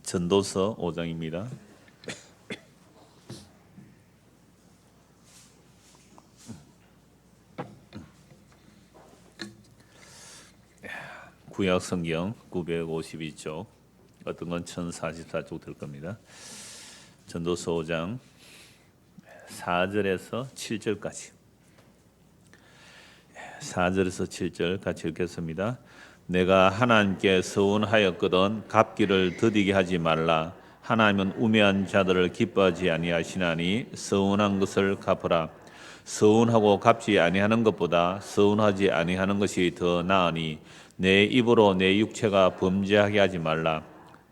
전도서 5장입니다. 구약 성경 952쪽, 어떤 건 1044쪽 될 겁니다. 전도서 5장 4절에서 7절까지. 4절에서 7절 같이 읽겠습니다. 내가 하나님께 서운하였거든 갚기를 더디게 하지 말라. 하나님은 우매한 자들을 기뻐하지 아니하시나니 서운한 것을 갚으라. 서운하고 갚지 아니하는 것보다 서운하지 아니하는 것이 더 나으니 내 입으로 내 육체가 범죄하게 하지 말라.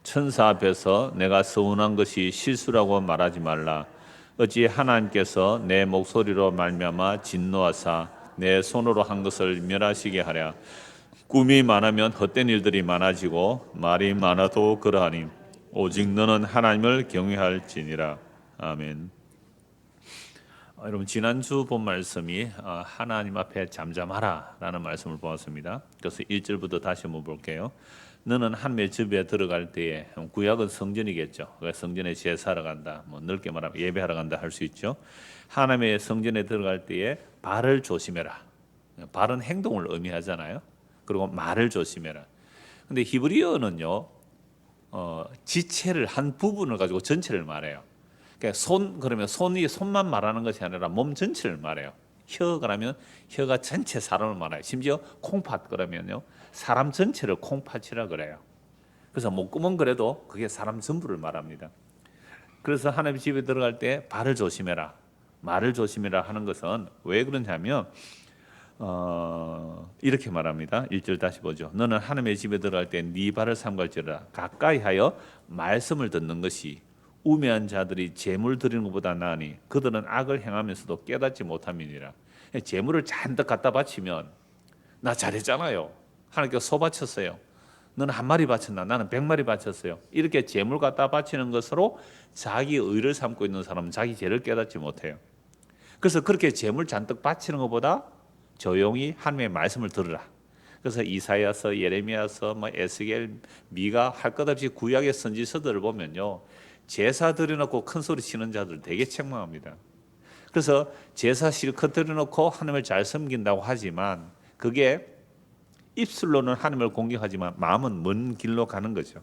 천사 앞에서 내가 서운한 것이 실수라고 말하지 말라. 어찌 하나님께서 내 목소리로 말미암아 진노하사 내 손으로 한 것을 멸하시게 하랴. 꿈이 많으면 헛된 일들이 많아지고 말이 많아도 그러하니 오직 너는 하나님을 경외할지니라. 아멘. 여러분, 지난주 본 말씀이 하나님 앞에 잠잠하라 라는 말씀을 보았습니다. 그래서 1절부터 다시 한번 볼게요. 너는 하나님의 집에 들어갈 때에, 구약은 성전이겠죠. 성전에 제사하러 간다, 넓게 말하면 예배하러 간다 할 수 있죠. 하나님의 성전에 들어갈 때에 발을 조심해라. 발은 행동을 의미하잖아요. 그리고 말을 조심해라. 근데 히브리어는요, 지체를 한 부분을 가지고 전체를 말해요. 그러니까 그러면 손만 말하는 것이 아니라 몸 전체를 말해요. 혀 그러면 혀가 전체 사람을 말해요. 심지어 콩팥 그러면요, 사람 전체를 콩팥이라 그래요. 그래서 목구멍 그래도 그게 사람 전부를 말합니다. 그래서 하나님 집에 들어갈 때 발을 조심해라, 말을 조심해라 하는 것은 왜 그러냐면 이렇게 말합니다. 1절 다시 보죠. 너는 하나님의 집에 들어갈 때 네 발을 삼갈지어다. 가까이 하여 말씀을 듣는 것이 우매한 자들이 재물 드리는 것보다 나으니 그들은 악을 행하면서도 깨닫지 못함이니라. 재물을 잔뜩 갖다 바치면 나 잘했잖아요, 하나님께서 소 바쳤어요, 너는 한 마리 바쳤나, 나는 100마리 바쳤어요, 이렇게 재물 갖다 바치는 것으로 자기 의를 삼고 있는 사람은 자기 죄를 깨닫지 못해요. 그래서 그렇게 재물 잔뜩 바치는 것보다 조용히 하나님의 말씀을 들으라. 그래서 이사야서, 예레미야서, 에스겔, 미가 할 것 없이 구약의 선지서들을 보면요, 제사 드려놓고 큰 소리 치는 자들 되게 책망합니다. 그래서 제사 실컷 드려놓고 하나님을 잘 섬긴다고 하지만 그게 입술로는 하나님을 공경하지만 마음은 먼 길로 가는 거죠.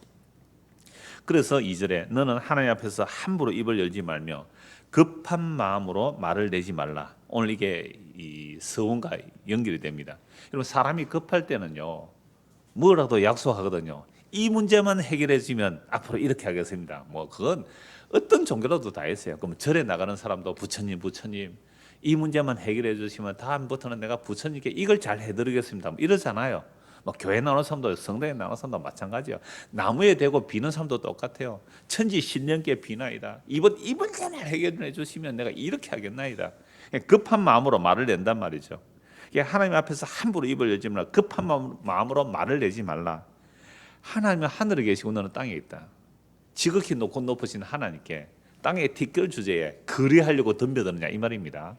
그래서 2절에 너는 하나님 앞에서 함부로 입을 열지 말며 급한 마음으로 말을 내지 말라. 오늘 이게 이 서운과 연결이 됩니다. 여러분, 사람이 급할 때는요, 뭐라도 약속하거든요. 이 문제만 해결해주면 앞으로 이렇게 하겠습니다. 그건 어떤 종교라도 다 있어요. 그럼 절에 나가는 사람도 부처님 이 문제만 해결해 주시면 다음부터는 내가 부처님께 이걸 잘 해드리겠습니다, 이러잖아요. 교회 나오는 사람도, 성당에 나오는 사람도 마찬가지예요. 나무에 대고 비는 사람도 똑같아요. 천지신령께 비나이다. 이 문제만 해결해 주시면 내가 이렇게 하겠나이다. 급한 마음으로 말을 낸단 말이죠. 하나님 앞에서 함부로 입을 열지 말라. 급한 마음으로 말을 내지 말라. 하나님은 하늘에 계시고 너는 땅에 있다. 지극히 높고 높으신 하나님께 땅의 티끌 주제에 그리하려고 덤벼드느냐, 이 말입니다.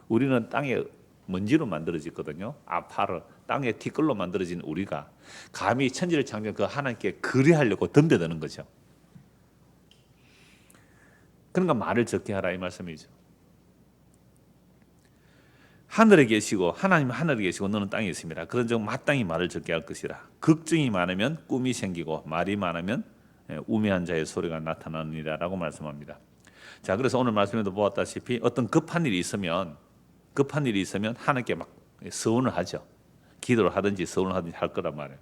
우리는 땅에 먼지로 만들어졌거든요. 아파르, 땅의 티끌로 만들어진 우리가 감히 천지를 창조한 그 하나님께 그리하려고 덤벼드는 거죠. 그러니까 말을 적게 하라, 이 말씀이죠. 하늘에 계시고, 하나님은 하늘에 계시고 너는 땅에 있습니다. 그런즉 마땅히 말을 적게 할 것이라. 걱정이 많으면 꿈이 생기고 말이 많으면 우매한 자의 소리가 나타나느니라 라고 말씀합니다. 자, 그래서 오늘 말씀에도 보았다시피 어떤 급한 일이 있으면 하나님께 막 서운을 하죠. 기도를 하든지 서운을 하든지 할 거란 말이에요.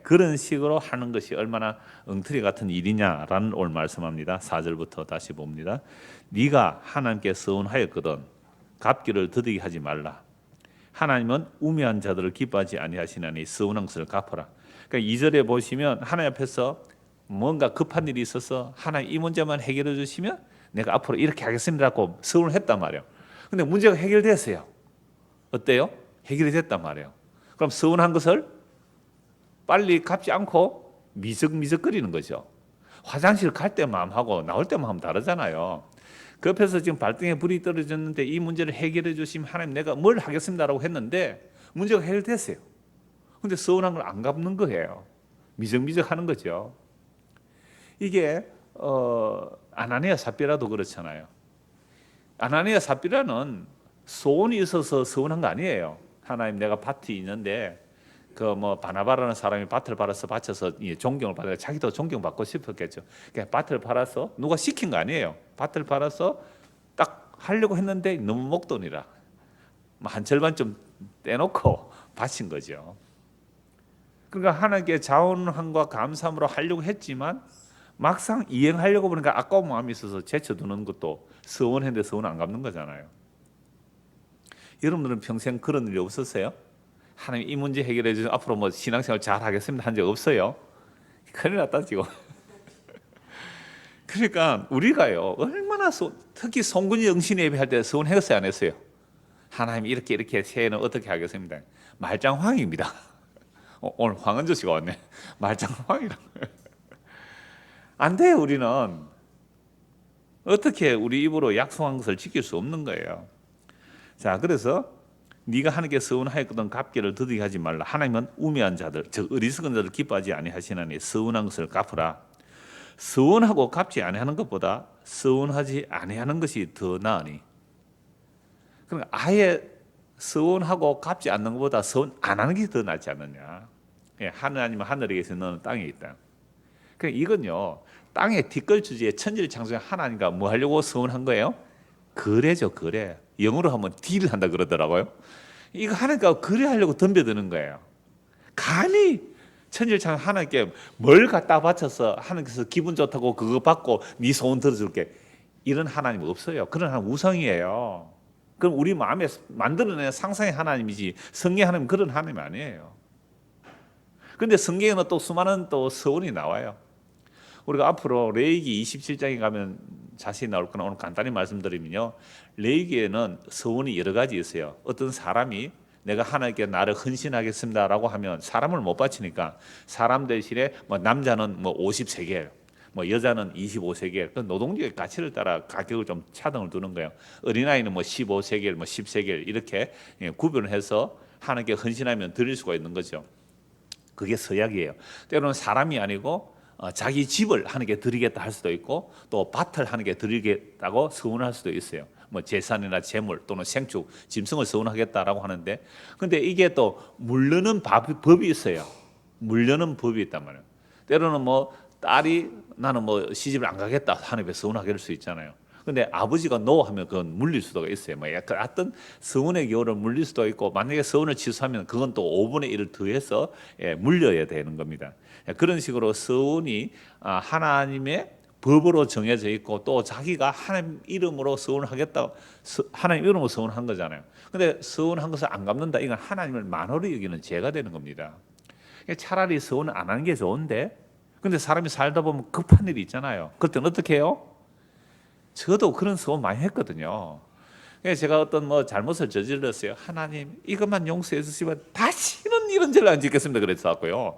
그런 식으로 하는 것이 얼마나 엉터리 같은 일이냐라는 오늘 말씀합니다. 4절부터 다시 봅니다. 네가 하나님께 서운하였거든 갚기를 더디게 하지 말라. 하나님은 우매한 자들을 기뻐하지 아니하시나니 서운한 것을 갚으라. 그러니까 2절에 보시면 하나님 앞에서 뭔가 급한 일이 있어서 하나님 이 문제만 해결해 주시면 내가 앞으로 이렇게 하겠습니다라고 서운을 했단 말이에요. 근데 문제가 해결됐어요. 어때요? 해결이 됐단 말이에요. 그럼 서운한 것을 빨리 갚지 않고 미적미적거리는 거죠. 화장실 갈 때 마음하고 나올 때 마음 다르잖아요. 급해서 지금 발등에 불이 떨어졌는데 이 문제를 해결해 주시면 하나님 내가 뭘 하겠습니다라고 했는데 문제가 해결됐어요. 근데 서운한 걸 안 갚는 거예요. 미적미적 하는 거죠. 이게 아나니아 삽비라도 그렇잖아요. 아나니아 삽비라는 소원이 있어서 서운한 거 아니에요. 하나님, 내가 밭이 있는데 그 뭐 바나바라는 사람이 밭을 팔아서 바쳐서 존경을 받아요. 자기도 존경받고 싶었겠죠. 그냥 밭을 팔아서 누가 시킨 거 아니에요. 밭을 팔아서 딱 하려고 했는데 너무 목돈이라 한 절반 좀 떼놓고 바친 거죠. 그러니까 하나님께 자원함과 감사함으로 하려고 했지만 막상 이행하려고 보니까 아까운 마음이 있어서 제쳐두는 것도 서운했는데 서운 안 갚는 거잖아요. 여러분들은 평생 그런 일이 없었어요? 하나님 이 문제 해결해 주셔서 앞으로 뭐 신앙생활 잘 하겠습니다 한 적 없어요? 큰일 났다 지금. 그러니까 우리가요 얼마나 특히 송근이 영신 예배할 때 서운했어요 안 했어요? 하나님 이렇게 새해는 어떻게 하겠습니다. 말짱황입니다. 오늘 황은조 씨가 왔네. 말짱황이라고. 안 돼요. 우리는 어떻게 우리 입으로 약속한 것을 지킬 수 없는 거예요. 자, 그래서 네가 하나님께 서운하였거든 갚기를 더디게 하지 말라. 하나님은 우매한 자들, 즉 어리석은 자들 기뻐하지 아니하시나니 서운한 것을 갚으라. 서운하고 갚지 아니하는 것보다 서운하지 아니하는 것이 더 나으니. 그러니까 아예 서운하고 갚지 않는 것보다 서운 안 하는 게 더 낫지 않느냐. 하나님은 하늘에 계신 너는 땅에 있다. 그러니까 이건요 땅에 뒷걸주지에 천지를 창조한 하나님과 뭐 하려고 서운한 거예요? 거래죠, 거래. 영어로 하면 딜을 한다 그러더라고요. 이거 하나님과 거래하려고 덤벼드는 거예요. 감히 천지를 창조한 하나님께 뭘 갖다 바쳐서 하나님께서 기분 좋다고 그거 받고 네 소원 들어줄게. 이런 하나님 없어요. 그런 하나님 우상이에요. 그럼 우리 마음에 만들어낸 상상의 하나님이지 성경의 하나님 그런 하나님 아니에요. 그런데 성경에는 또 수많은 또 서원이 나와요. 우리가 앞으로 레위기 27장에 가면 자세히 나올 거나 오늘 간단히 말씀드리면요. 레위기에는 서원이 여러 가지 있어요. 어떤 사람이 내가 하나님께 나를 헌신하겠습니다라고 하면 사람을 못 바치니까 사람 대신에 뭐 남자는 뭐 50세겔, 뭐 여자는 25세겔, 그 노동력의 가치를 따라 가격을 좀 차등을 두는 거예요. 어린아이는 뭐 15세겔, 뭐 10세겔 이렇게 구분을 해서 하나님께 헌신하면 드릴 수가 있는 거죠. 그게 서약이에요. 때로는 사람이 아니고 자기 집을 하나님께 드리겠다 할 수도 있고 또 밭을 하나님께 드리겠다고 서운할 수도 있어요. 뭐 재산이나 재물 또는 생축, 짐승을 서운하겠다라고 하는데 근데 이게 또 물르는 법이 있어요. 물르는 법이 있단 말이에요. 때로는 뭐 딸이 나는 뭐 시집을 안 가겠다 하나님께 서운하게 할 수 있잖아요. 근데 아버지가 노 하면 그건 물릴 수도 있어요. 뭐 약간 어떤 서운의 기호를 물릴 수도 있고 만약에 서운을 취소하면 그건 또 5분의 1을 더해서 물려야 되는 겁니다. 그런 식으로 서운이 하나님의 법으로 정해져 있고 또 자기가 하나님 이름으로 서운하겠다 하나님 이름으로 서운한 거잖아요. 근데 서운한 것을 안 갚는다 이건 하나님을 만홀히 여기는 죄가 되는 겁니다. 차라리 서운 안 하는 게 좋은데 근데 사람이 살다 보면 급한 일이 있잖아요. 그때는 어떻게 해요? 저도 그런 소원 많이 했거든요. 제가 어떤 뭐 잘못을 저질렀어요. 하나님 이것만 용서해 주시면 다시는 이런 죄를 안 짓겠습니다. 그랬었고요.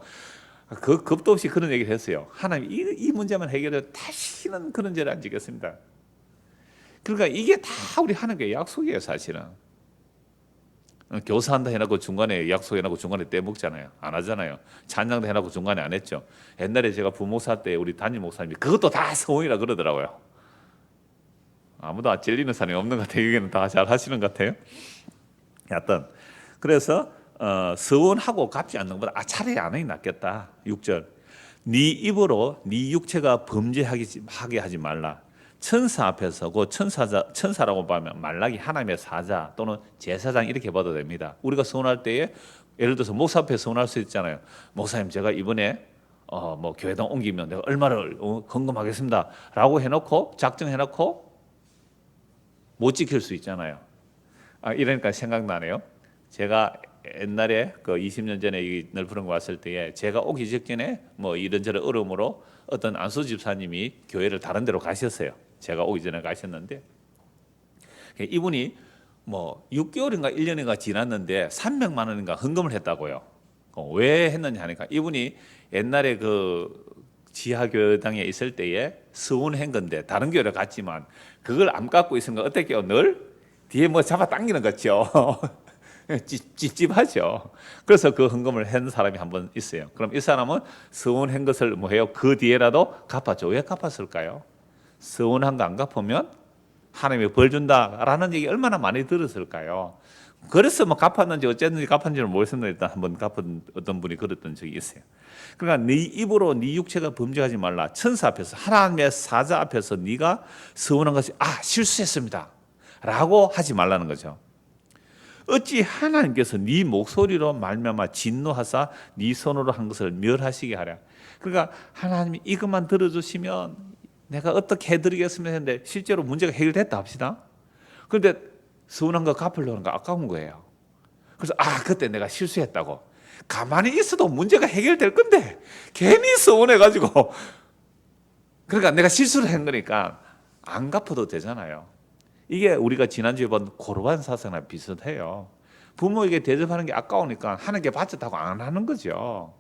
그 겁도 없이 그런 얘기를 했어요. 하나님 이 문제만 해결해 다시는 그런 죄를 안 짓겠습니다. 그러니까 이게 다 우리 하나님께 약속이에요. 사실은. 교사한다 해놓고 중간에 약속해놓고 중간에 떼먹잖아요. 안 하잖아요. 찬양도 해놓고 중간에 안 했죠. 옛날에 제가 부목사 때 우리 담임 목사님이 그것도 다 소원이라 그러더라고요. 아무도 안 찔리는 사람이 없는 것 같아요. 여기는 다 잘 하시는 것 같아요. 하여튼 그래서 서원하고 갚지 않는 것보다 차라리 안 하기 낫겠다. 6절 네 입으로 네 육체가 범죄하게 하지 말라. 천사 앞에서 그 천사라고 보면 말라기 하나님의 사자 또는 제사장 이렇게 봐도 됩니다. 우리가 서원할 때에 예를 들어서 목사 앞에 서원할 수 있잖아요. 목사님 제가 이번에 뭐 교회당 옮기면 내가 얼마를 헌금하겠습니다라고 해놓고 작정해놓고 못 지킬 수 있잖아요. 이러니까 생각나네요. 제가 옛날에 그 20년 전에 이 넓은 거 왔을 때에 제가 오기 직전에 뭐 이런저런 어려움으로 어떤 안수 집사님이 교회를 다른 데로 가셨어요. 제가 오기 전에 가셨는데 이분이 뭐 6개월인가 1년인가 지났는데 300만 원인가 헌금을 했다고요. 왜 했느냐 하니까 이분이 옛날에 그 지하교당에 있을 때에 서운한 건데 다른 교회를 갔지만 그걸 안 깎고 있으니까 어떻게 해요? 늘 뒤에 뭐 잡아 당기는 거죠. 찝찝하죠. 그래서 그 헌금을 한 사람이 한 번 있어요. 그럼 이 사람은 서운한 것을 뭐 해요? 그 뒤에라도 갚았죠. 왜 갚았을까요? 서운한 거 안 갚으면 하나님이 벌 준다라는 얘기 얼마나 많이 들었을까요? 그래서 뭐 갚았는지 어쨌는지 갚았는지를 모르겠습니다. 일단 한번 갚은 어떤 분이 그랬던 적이 있어요. 그러니까 네 입으로 네 육체가 범죄하지 말라. 천사 앞에서, 하나님의 사자 앞에서 네가 서운한 것이 실수했습니다 라고 하지 말라는 거죠. 어찌 하나님께서 네 목소리로 말미암아 진노하사 네 손으로 한 것을 멸하시게 하랴. 그러니까 하나님이 이것만 들어주시면 내가 어떻게 해드리겠습니까 했는데 실제로 문제가 해결됐다 합시다. 그런데 서운한 거 갚으려는 거 아까운 거예요. 그래서 그때 내가 실수했다고. 가만히 있어도 문제가 해결될 건데 괜히 서운해가지고 그러니까 내가 실수를 한 거니까 안 갚아도 되잖아요. 이게 우리가 지난주에 본 고르반 사상이랑 비슷해요. 부모에게 대접하는 게 아까우니까 하는 게 바쳤다고 안 하는 거죠.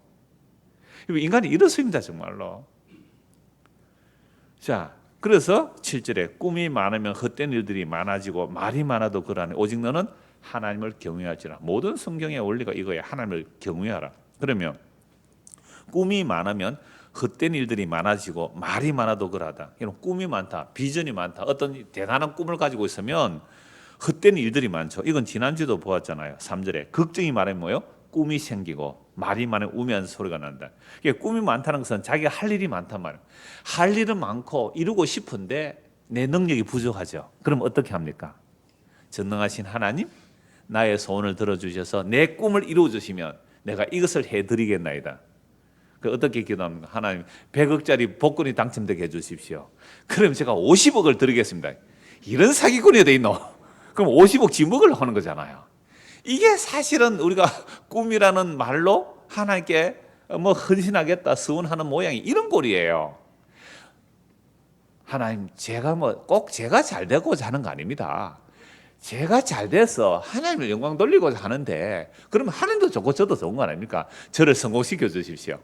인간이 이렇습니다, 정말로. 자, 그래서 7절에 꿈이 많으면 헛된 일들이 많아지고 말이 많아도 그러하니 오직 너는 하나님을 경외하지라. 모든 성경의 원리가 이거예요. 하나님을 경외하라. 그러면 꿈이 많으면 헛된 일들이 많아지고 말이 많아도 그러하다. 이런 꿈이 많다, 비전이 많다, 어떤 대단한 꿈을 가지고 있으면 헛된 일들이 많죠. 이건 지난주에도 보았잖아요. 3절에 걱정이 많으면 뭐요? 꿈이 생기고 말이 많으면 우매한 소리가 난다. 꿈이 많다는 것은 자기가 할 일이 많단 말이에요. 할 일은 많고 이루고 싶은데 내 능력이 부족하죠. 그럼 어떻게 합니까? 전능하신 하나님, 나의 소원을 들어주셔서 내 꿈을 이루어주시면 내가 이것을 해드리겠나이다. 어떻게 기도합니까? 하나님 100억짜리 복권이 당첨되게 해주십시오. 그럼 제가 50억을 드리겠습니다. 이런 사기꾼이 돼 있노? 그럼 50억 지목을 하는 거잖아요. 이게 사실은 우리가 꿈이라는 말로 하나님께 뭐 헌신하겠다 서원하는 모양이 이런 꼴이에요. 하나님, 제가 꼭 제가 잘 되고자 하는 거 아닙니다. 제가 잘 돼서 하나님을 영광 돌리고자 하는데 그러면 하나님도 좋고 저도 좋은 거 아닙니까? 저를 성공시켜 주십시오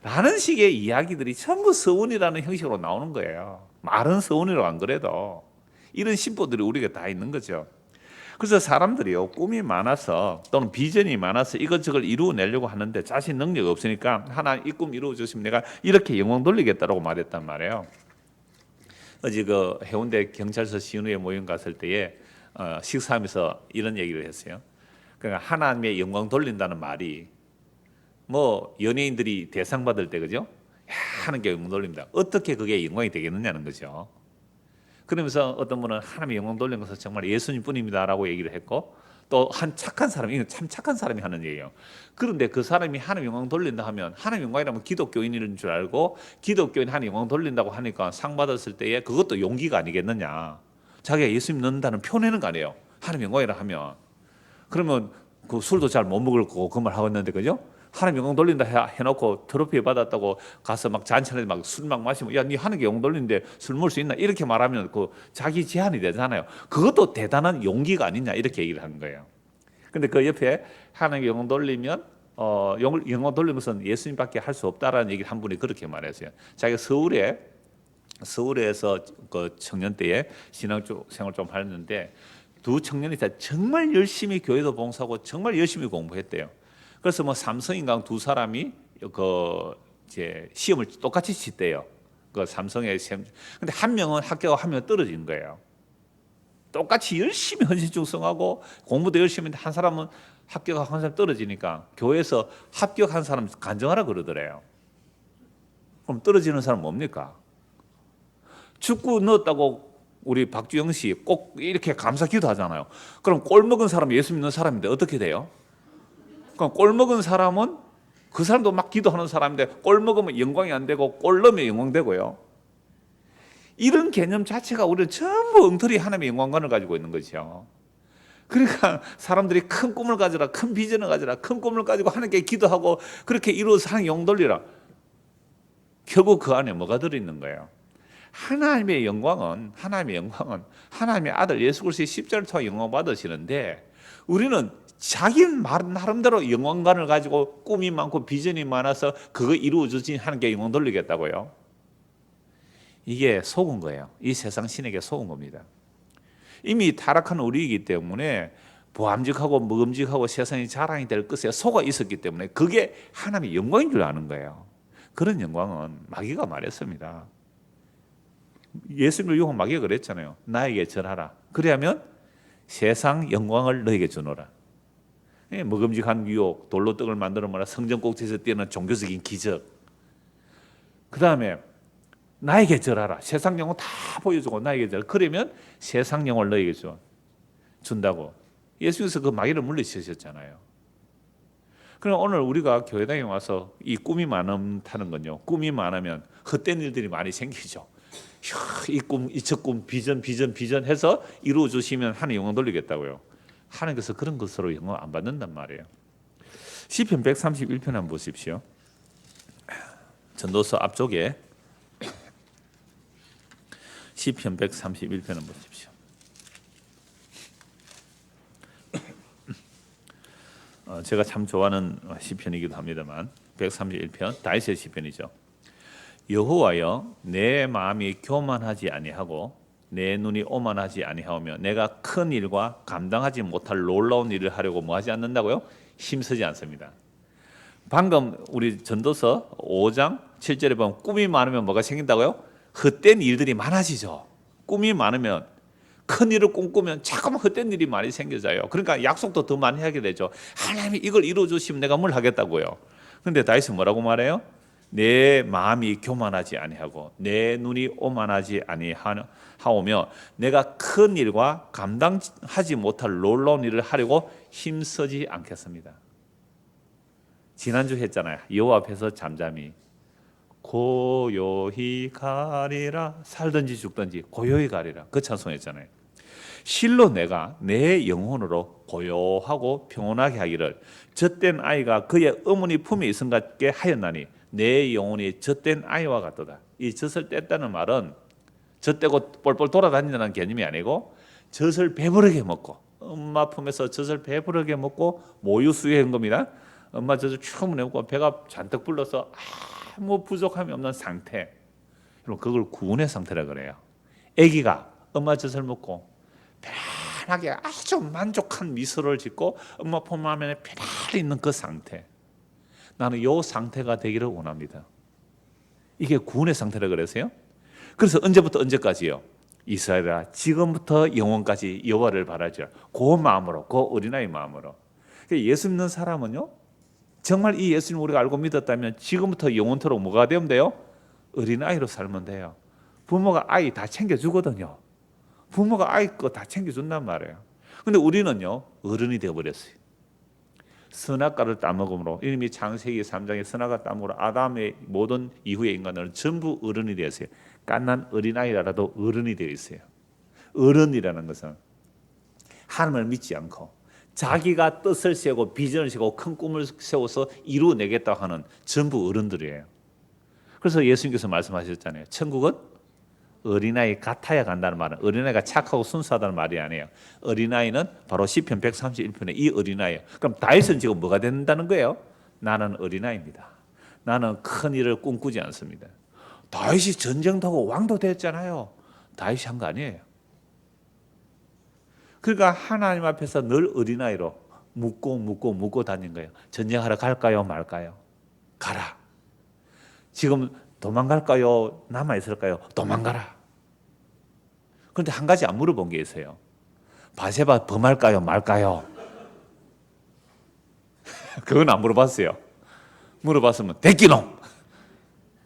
라는 식의 이야기들이 전부 서원이라는 형식으로 나오는 거예요. 말은 서원이라고 안 그래도 이런 심보들이 우리에게 다 있는 거죠. 그래서 사람들이요, 꿈이 많아서 또는 비전이 많아서 이것저것 이루어내려고 하는데 자신 능력이 없으니까 하나님 이 꿈 이루어주시면 내가 이렇게 영광 돌리겠다라고 말했단 말이에요. 어제 그 해운대 경찰서 시은회 모임 갔을 때에 식사하면서 이런 얘기를 했어요. 그러니까 하나님의 영광 돌린다는 말이 뭐 연예인들이 대상 받을 때 그죠? 하나님께 영광 돌립니다. 어떻게 그게 영광이 되겠느냐는 거죠. 그러면서 어떤 분은 하나님의 영광 돌린 것은 정말 예수님뿐입니다라고 얘기를 했고 또 한 착한 사람, 이건 참 착한 사람이 하는 얘기예요. 그런데 그 사람이 하나님 영광 돌린다 하면 하나님 영광이라면 기독교인인 줄 알고 기독교인 하나님 영광 돌린다고 하니까 상 받았을 때에 그것도 용기가 아니겠느냐. 자기가 예수님 넣는다는 표내는 거 아니에요. 하나님 영광이라 하면. 그러면 그 술도 잘 못 먹을 거고 그 말 하고 있는데 그죠? 하나님 영광 돌린다 해놓고 트로피 받았다고 가서 막 잔치하는데 막 술 막 마시면 야, 네 하나님 영광 돌리는데 술 먹을 수 있나? 이렇게 말하면 그 자기 제한이 되잖아요. 그것도 대단한 용기가 아니냐 이렇게 얘기를 하는 거예요. 근데 그 옆에 하나님 영광 돌리면 영광 돌리는 것은 예수님밖에 할 수 없다라는 얘기를 한 분이 그렇게 말했어요. 자기가 서울에서 그 청년 때에 신앙 생활 좀 했는데 두 청년이 정말 열심히 교회도 봉사하고 정말 열심히 공부했대요. 그래서 뭐 삼성인강 두 사람이 그 이제 시험을 똑같이 치대요. 그 삼성의 시험. 근데 한 명은 합격하고 한 명은 떨어진 거예요. 똑같이 열심히 헌신충성하고 공부도 열심히 했는데 한 사람은 합격하고 한 사람 떨어지니까 교회에서 합격한 사람 간증하라 그러더래요. 그럼 떨어지는 사람 뭡니까? 축구 넣었다고 우리 박주영 씨 꼭 이렇게 감사 기도하잖아요. 그럼 골 먹은 사람 예수 믿는 사람인데 어떻게 돼요? 그럼 골 먹은 사람은 그 사람도 막 기도하는 사람인데 골 먹으면 영광이 안 되고 골 넣으면 영광 되고요. 이런 개념 자체가 우리는 전부 엉터리 하나님의 영광관을 가지고 있는 거죠. 그러니까 사람들이 큰 꿈을 가져라, 큰 비전을 가져라, 큰 꿈을 가지고 하나님께 기도하고 그렇게 이루어서 하나님 영광 돌리라. 결국 그 안에 뭐가 들어있는 거예요? 하나님의 영광은 하나님의 아들 예수 그리스도의 십자가를 통해 영광 받으시는데 우리는 자기 나름대로 영광관을 가지고 꿈이 많고 비전이 많아서 그거 이루어주신 하나님께 영광 돌리겠다고요. 이게 속은 거예요. 이 세상 신에게 속은 겁니다. 이미 타락한 우리이기 때문에 보암직하고 먹음직하고 세상의 자랑이 될 것에 속아 있었기 때문에 그게 하나님의 영광인 줄 아는 거예요. 그런 영광은 마귀가 말했습니다. 예수님을 유혹한 마귀가 그랬잖아요. 나에게 절하라. 그래야면 세상 영광을 너에게 주노라. 먹음직한 유혹, 돌로 떡을 만들어 먹으라, 성전 꼭지에서 뛰는 종교적인 기적. 그 다음에 나에게 절하라. 세상 영광 다 보여주고 나에게 절. 그러면 세상 영광을 너에게 준다고. 예수님께서 그 마귀를 물리치셨잖아요. 그럼 오늘 우리가 교회당에 와서 이 꿈이 많다는 건요. 꿈이 많으면 헛된 일들이 많이 생기죠. 이 꿈, 이 첫 꿈, 비전 해서 이루어 주시면 하나님 영광 돌리겠다고요. 하나님께서 그런 것으로 영광 안 받는단 말이에요. 시편 131편 한번 보십시오. 전도서 앞쪽에 시편 131편 한번 보십시오. 제가 참 좋아하는 시편이기도 합니다만 131편 다윗의 시편이죠. 여호와여 내 마음이 교만하지 아니하고 내 눈이 오만하지 아니하오며 내가 큰 일과 감당하지 못할 놀라운 일을 하려고 뭐하지 않는다고요? 힘쓰지 않습니다. 방금 우리 전도서 5장 7절에 보면 꿈이 많으면 뭐가 생긴다고요? 헛된 일들이 많아지죠. 꿈이 많으면 큰 일을 꿈꾸면 자꾸만 헛된 일이 많이 생겨져요. 그러니까 약속도 더 많이 하게 되죠. 하나님이 이걸 이루어 주시면 내가 뭘 하겠다고요. 그런데 다윗은 뭐라고 말해요? 내 마음이 교만하지 아니하고 내 눈이 오만하지 아니하오며 내가 큰 일과 감당하지 못할 놀라운 일을 하려고 힘쓰지 않겠습니다. 지난주 했잖아요. 여호와 앞에서 잠잠히 고요히 가리라. 살든지 죽든지 고요히 가리라. 그 찬송했잖아요. 실로 내가 내 영혼으로 고요하고 평온하게 하기를 젖된 아이가 그의 어머니 품에 있음 같게 하였나니 내 영혼이 젖된 아이와 같도다. 이 젖을 뗐다는 말은 젖대고 뻘뻘 돌아다닌다는 개념이 아니고 젖을 배부르게 먹고 엄마 품에서 젖을 배부르게 먹고 모유 수유한 겁니다. 엄마 젖을 충분히 먹고 배가 잔뜩 불러서 아무 부족함이 없는 상태. 그걸 구원의 상태라 그래요. 아기가 엄마 젖을 먹고 편하게 아주 만족한 미소를 짓고 엄마 품 안에 편안히 있는 그 상태. 나는 이 상태가 되기를 원합니다. 이게 구원의 상태라 그러세요? 그래서 언제부터 언제까지요? 이스라엘아 지금부터 영원까지 여호와를 바라지라. 그 마음으로, 그 어린아이 마음으로. 예수 믿는 사람은요, 정말 이 예수님 우리가 알고 믿었다면 지금부터 영원토록 뭐가 되면 돼요? 어린아이로 살면 돼요. 부모가 아이 다 챙겨주거든요. 부모가 아이 거 다 챙겨준단 말이에요. 근데 우리는요 어른이 되어버렸어요. 선악과를 따먹음으로 이미 창세기 3장의 선악과 따먹으로 아담의 모든 이후의 인간들은 전부 어른이 되었어요. 갓난 어린아이라도 어른이 되어 있어요. 어른이라는 것은 하나님을 믿지 않고 자기가 뜻을 세우고 비전을 세우고 큰 꿈을 세워서 이루어내겠다고 하는 전부 어른들이에요. 그래서 예수님께서 말씀하셨잖아요. 천국은 어린아이 같아야 간다는 말은 어린아이가 착하고 순수하다는 말이 아니에요. 어린아이는 바로 시편 131편의 이 어린아이예요. 그럼 다윗은 지금 뭐가 된다는 거예요? 나는 어린아이입니다. 나는 큰 일을 꿈꾸지 않습니다. 다윗이 전쟁도 하고 왕도 됐잖아요. 다윗이 한 거 아니에요. 그러니까 하나님 앞에서 늘 어린아이로 묻고 다닌 거예요. 전쟁하러 갈까요 말까요? 가라. 지금 도망갈까요? 남아있을까요? 도망가라. 그런데 한 가지 안 물어본 게 있어요. 바세바 범할까요? 말까요? 그건 안 물어봤어요. 물어봤으면 대기놈!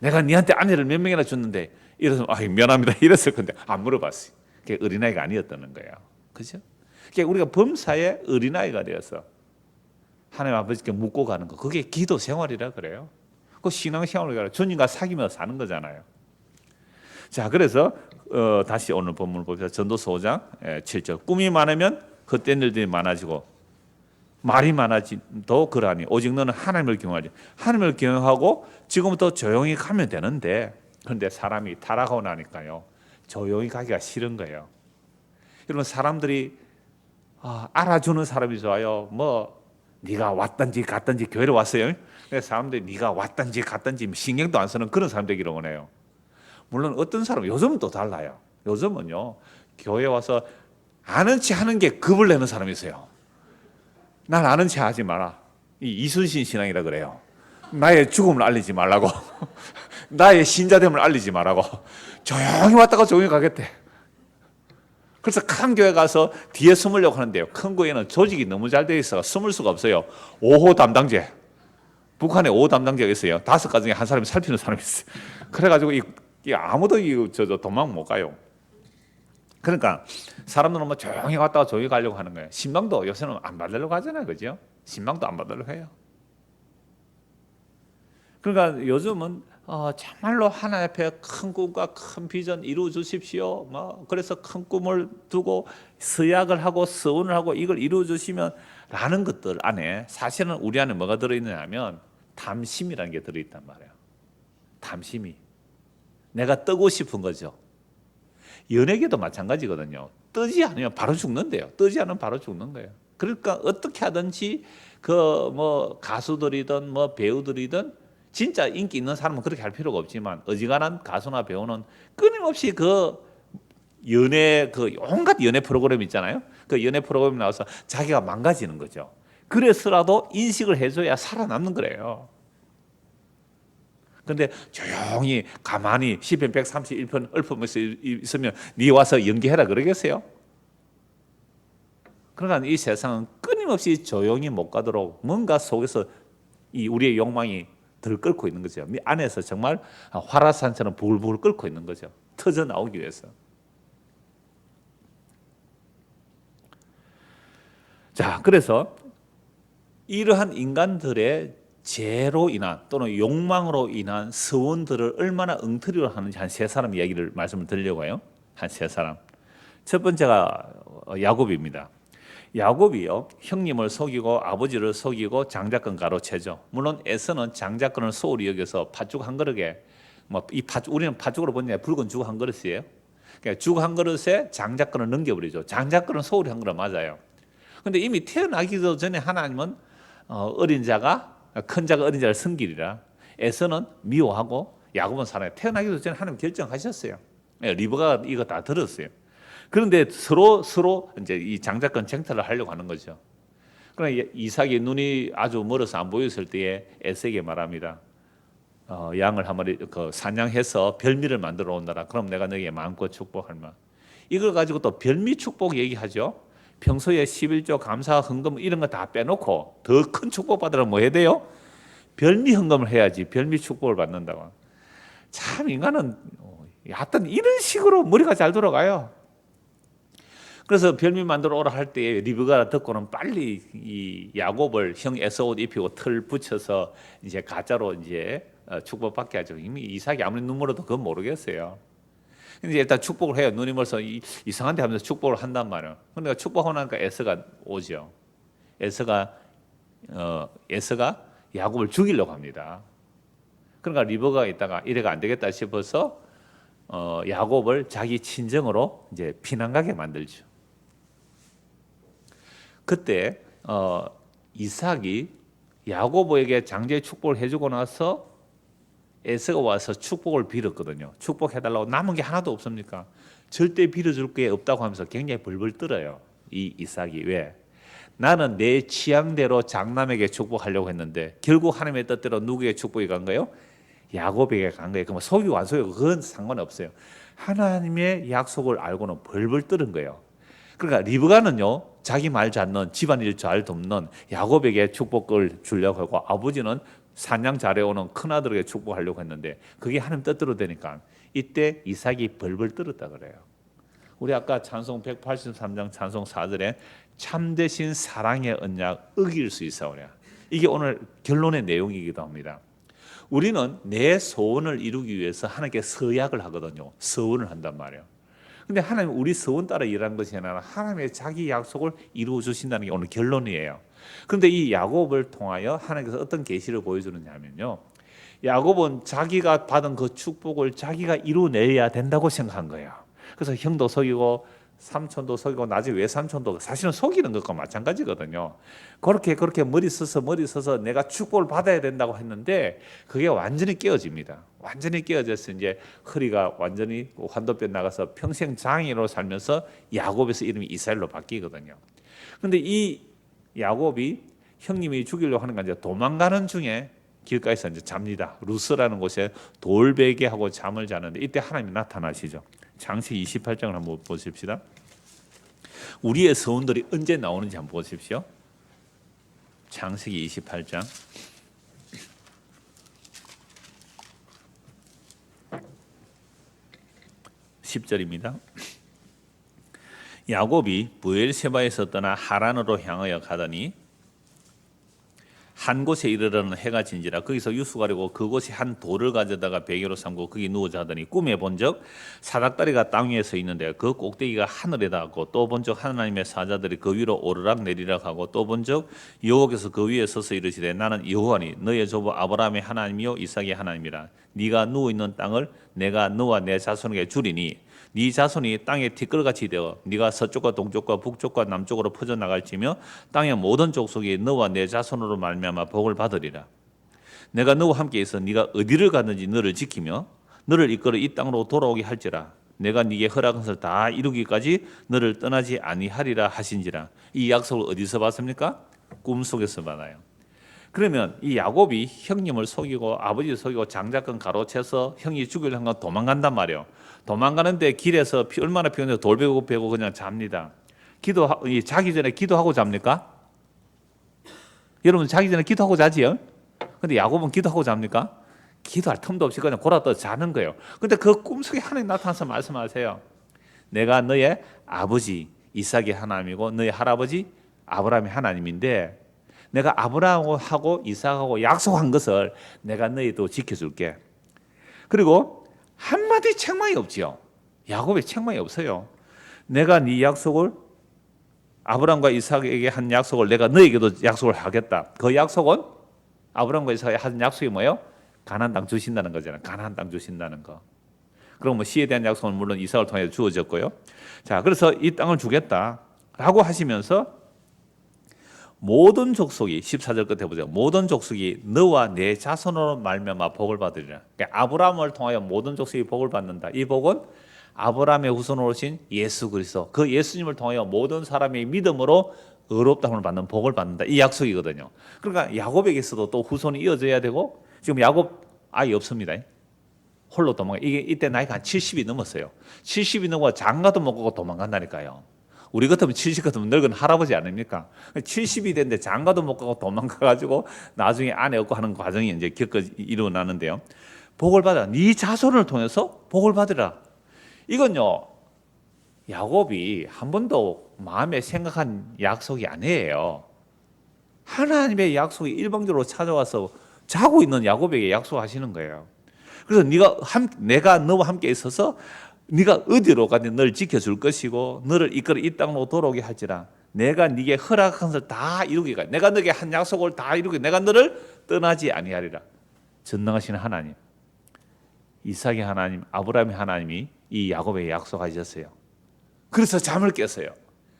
내가 니한테 아내를 몇 명이나 줬는데 이래서 미안합니다 이랬을 건데 안 물어봤어요. 그게 어린아이가 아니었다는 거예요. 그죠? 그러니까 우리가 범사에 어린아이가 되어서 하나님 아버지께 묻고 가는 거, 그게 기도 생활이라 그래요. 그 신앙생활을 주님과 사귀며 사는 거잖아요. 자, 그래서 다시 오늘 본문을 봅시다. 전도서 5장 7절. 꿈이 많으면 헛된 일들이 많아지고 말이 많아지도 그러하니 오직 너는 하나님을 경외하지. 하나님을 경외하고 지금부터 조용히 가면 되는데, 그런데 사람이 타락하고 나니까요 조용히 가기가 싫은 거예요. 여러분, 사람들이 알아주는 사람이 좋아요. 뭐 네가 왔든지 갔든지 교회를 왔어요. 사람들이 네가 왔든지 갔든지 신경도 안 쓰는 그런 사람 되기를 원해요. 물론 어떤 사람은 요즘은 또 달라요. 요즘은요 교회 와서 아는 체 하는 게 겁을 내는 사람이 있어요. 날 아는 체 하지 마라. 이 이순신 신앙이라 그래요. 나의 죽음을 알리지 말라고. 나의 신자됨을 알리지 말라고. 조용히 왔다가 조용히 가겠대. 그래서 큰 교회 가서 뒤에 숨으려고 하는데요. 큰 교회는 조직이 너무 잘 되어 있어 숨을 수가 없어요. 5호 담당제. 북한에 5호 담당제가 있어요. 5가지 중에 한 사람이 살피는 사람이 있어요. 그래가지고 아무도 도망 못 가요. 그러니까 사람들은 뭐 조용히 왔다가 조용히 가려고 하는 거예요. 신방도 요새는 안 받으려고 하잖아요. 그죠? 신방도 안 받으려고 해요. 그러니까 요즘은 정말로 하나님 앞에 큰 꿈과 큰 비전 이루어 주십시오. 그래서 큰 꿈을 두고 서약을 하고 서원을 하고 이걸 이루어 주시면 라는 것들 안에 사실은 우리 안에 뭐가 들어있느냐면 탐심이라는 게 들어있단 말이에요. 탐심이. 내가 뜨고 싶은 거죠. 연예계도 마찬가지거든요. 뜨지 않으면 바로 죽는데요. 뜨지 않으면 바로 죽는 거예요. 그러니까 어떻게 하든지 가수들이든 배우들이든 진짜 인기 있는 사람은 그렇게 할 필요가 없지만 어지간한 가수나 배우는 끊임없이 온갖 연애 프로그램 있잖아요. 그 연애 프로그램 나와서 자기가 망가지는 거죠. 그래서라도 인식을 해줘야 살아남는 거래요. 근데 조용히 가만히 시편 131편 읊으면서 있으면 네 와서 연기해라 그러겠어요? 그러니까 이 세상은 끊임없이 조용히 못 가도록 뭔가 속에서 우리의 욕망이 들끓고 있는 거죠. 안에서 정말 화라산처럼 부글부글 끓고 있는 거죠. 터져 나오기 위해서. 자, 그래서 이러한 인간들의 죄로 인한 또는 욕망으로 인한 서원들을 얼마나 엉터리로 하는지 한 세 사람 이야기를 말씀을 드리려고 해요. 한 세 사람. 첫 번째가 야곱입니다. 야곱이요, 형님을 속이고 아버지를 속이고 장자권 가로채죠. 물론 에서는 장자권을 소홀히 여겨서 팥죽 한 그릇에 우리는 팥죽으로 보냐 붉은 죽 한 그릇이에요. 그러니까 죽 한 그릇에 장자권을 넘겨버리죠. 장자권은 소홀히 한 그릇 맞아요. 근데 이미 태어나기도 전에 하나님은 어린 자가 큰 자가 어린 자를 섬기리라. 에서는 미워하고 야곱은 살아요. 태어나기도 전에 하나님 결정하셨어요. 리브가 이거 다 들었어요. 그런데 서로 이제 이 장자권 쟁탈을 하려고 하는 거죠. 그러나 이삭이 눈이 아주 멀어서 안 보였을 때에 에서에게 말합니다. 양을 한 마리 사냥해서 별미를 만들어 온다라. 그럼 내가 너에게 마음껏 축복할 마. 이걸 가지고 또 별미 축복 얘기하죠. 평소에 11조 감사 헌금 이런 거 다 빼놓고 더 큰 축복 받으려면 뭐 해야 돼요? 별미 헌금을 해야지 별미 축복을 받는다고. 참 인간은 하여튼 이런 식으로 머리가 잘 돌아가요. 그래서 별미 만들어 오라 할 때 리브가 듣고는 빨리 이 야곱을 형 에서 옷 입히고 털 붙여서 이제 가짜로 이제 축복받게 하죠. 이미 이삭이 아무리 눈물어도 그건 모르겠어요. 근데 일단 축복을 해요. 눈이 멀어서 이상한 데 하면서 축복을 한단 말이에요. 그러니까 축복하고 나니까 에서가 오죠. 에서가 야곱을 죽이려고 합니다. 그러니까 리브가 있다가 이래가 안 되겠다 싶어서 야곱을 자기 친정으로 이제 피난 가게 만들죠. 그때 이삭이 야고보에게 장제의 축복을 해주고 나서 에서가 와서 축복을 빌었거든요. 축복해달라고 남은 게 하나도 없습니까? 절대 빌어줄 게 없다고 하면서 굉장히 벌벌 떨어요. 이 이삭이. 왜? 나는 내 취향대로 장남에게 축복하려고 했는데 결국 하나님의 뜻대로 누구에게 축복이 간 거예요? 야곱에게 간 거예요. 그러면 속이고 안 속이고 그건 상관없어요. 하나님의 약속을 알고는 벌벌 떨은 거예요. 그러니까 리브가는요, 자기 말 잡는 집안일 잘 돕는 야곱에게 축복을 주려고 하고 아버지는 사냥 잘해오는 큰아들에게 축복하려고 했는데 그게 하나님 뜻대로 되니까 이때 이삭이 벌벌 떨었다 그래요. 우리 아까 찬송 183장 찬송 4절에 참되신 사랑의 언약 어길 수 있어 그래요. 이게 오늘 결론의 내용이기도 합니다. 우리는 내 소원을 이루기 위해서 하나님께 서약을 하거든요. 서원을 한단 말이에요. 근데 하나님 우리 서원 따라 일하는 것이 아니라 하나님의 자기 약속을 이루어 주신다는 게 오늘 결론이에요. 그런데 이 야곱을 통하여 하나님께서 어떤 계시를 보여주느냐면요. 야곱은 자기가 받은 그 축복을 자기가 이루어내야 된다고 생각한 거예요. 그래서 형도 속이고 삼촌도 속이고 나중에 외삼촌도 사실은 속이는 것과 마찬가지거든요. 그렇게 머리 써서 내가 축복을 받아야 된다고 했는데 그게 완전히 깨어집니다. 완전히 깨어져서 이제 허리가 완전히 환도뼈 나가서 평생 장애로 살면서 야곱에서 이름이 이스라엘로 바뀌거든요. 그런데 이 야곱이 형님이 죽이려고 하는 거 이제 도망가는 중에 길가에서 이제 잡니다. 루스라는 곳에 돌베개하고 잠을 자는데 이때 하나님이 나타나시죠. 창세기 28장을 한번 보십시다. 우리의 서원들이 언제 나오는지 한번 보십시오. 창세기 28장 10절입니다. 야곱이 브엘세바에서 떠나 하란으로 향하여 가더니 한 곳에 이르러는 해가 진지라 거기서 유수가리고 그곳에 한 돌을 가져다가 베개로 삼고 거기 누워 자더니 꿈에 본적 사닥다리가 땅 위에 서 있는데 그 꼭대기가 하늘에 닿았고 또 본적 하나님의 사자들이 그 위로 오르락 내리락 하고 또 본적 여호와께서 그 위에 서서 이르시되 나는 여호와니 너의 조부 아브라함의 하나님이요 이삭의 하나님이라 네가 누워 있는 땅을 내가 너와 내 자손에게 주리니 네 자손이 땅에 티끌같이 되어 네가 서쪽과 동쪽과 북쪽과 남쪽으로 퍼져 나갈지며 땅의 모든 족속이 너와 내 자손으로 말미암아 복을 받으리라. 내가 너와 함께 있어 네가 어디를 가든지 너를 지키며 너를 이끌어 이 땅으로 돌아오게 할지라. 내가 네게 허락한 것을 다 이루기까지 너를 떠나지 아니하리라 하신지라. 이 약속을 어디서 받습니까? 꿈속에서 받아요. 그러면 이 야곱이 형님을 속이고 아버지를 속이고 장자권 가로채서 형이 죽이려고 한 건 도망간단 말이에요. 도망가는데 길에서 얼마나 피곤해서 돌베고 베고 그냥 잡니다. 자기 전에 기도하고 잡니까? 여러분 자기 전에 기도하고 자지요? 근데 야곱은 기도하고 잡니까? 기도할 틈도 없이 그냥 골아떠 자는 거예요. 근데 그 꿈속에 하나님 나타나서 말씀하세요. 내가 너의 아버지 이삭의 하나님이고 너의 할아버지 아브라함의 하나님인데 내가 아브라함하고 이삭하고 약속한 것을 내가 너희도 지켜줄게. 그리고 한마디 책망이 없지요. 야곱의 책망이 없어요. 내가 네 약속을 아브라함과 이삭에게 한 약속을 내가 너에게도 약속을 하겠다. 그 약속은 아브라함과 이삭에게 한 약속이 뭐예요? 가나안 땅 주신다는 거잖아요. 가나안 땅 주신다는 거. 그럼 뭐 시에 대한 약속은 물론 이삭을 통해 주어졌고요. 자, 그래서 이 땅을 주겠다라고 하시면서 모든 족속이 14절 끝에 보세요. 모든 족속이 너와 내 자손으로 말미암아 복을 받으리라. 그러니까 아브라함을 통하여 모든 족속이 복을 받는다. 이 복은 아브라함의 후손으로 오신 예수 그리스도, 그 예수님을 통하여 모든 사람의 믿음으로 의롭다함을 받는 복을 받는다. 이 약속이거든요. 그러니까 야곱에게서도 또 후손이 이어져야 되고 지금 야곱 아이 없습니다. 홀로 도망가. 이때 나이가 한 70이 넘었어요. 70이 넘어 장가도 못 가고 도망간다니까요. 우리 같으면 70 같으면 늙은 할아버지 아닙니까? 70이 됐는데 장가도 못 가고 도망가가지고 나중에 아내 없고 하는 과정이 이제 일어나는데요. 복을 받아. 네 자손을 통해서 복을 받으라. 이건요, 야곱이 한 번도 마음에 생각한 약속이 아니에요. 하나님의 약속이 일방적으로 찾아와서 자고 있는 야곱에게 약속하시는 거예요. 그래서 내가 너와 함께 있어서 네가 어디로 가든 너를 지켜줄 것이고 너를 이끌어 이 땅으로 돌아오게 할지라. 내가 네게 허락한 것을 다 이루기가, 내가 너에게 한 약속을 다 이루기, 내가 너를 떠나지 아니하리라. 전능하신 하나님, 이삭의 하나님, 아브라함의 하나님이 이 야곱에게 약속하셨어요. 그래서 잠을 깼어요.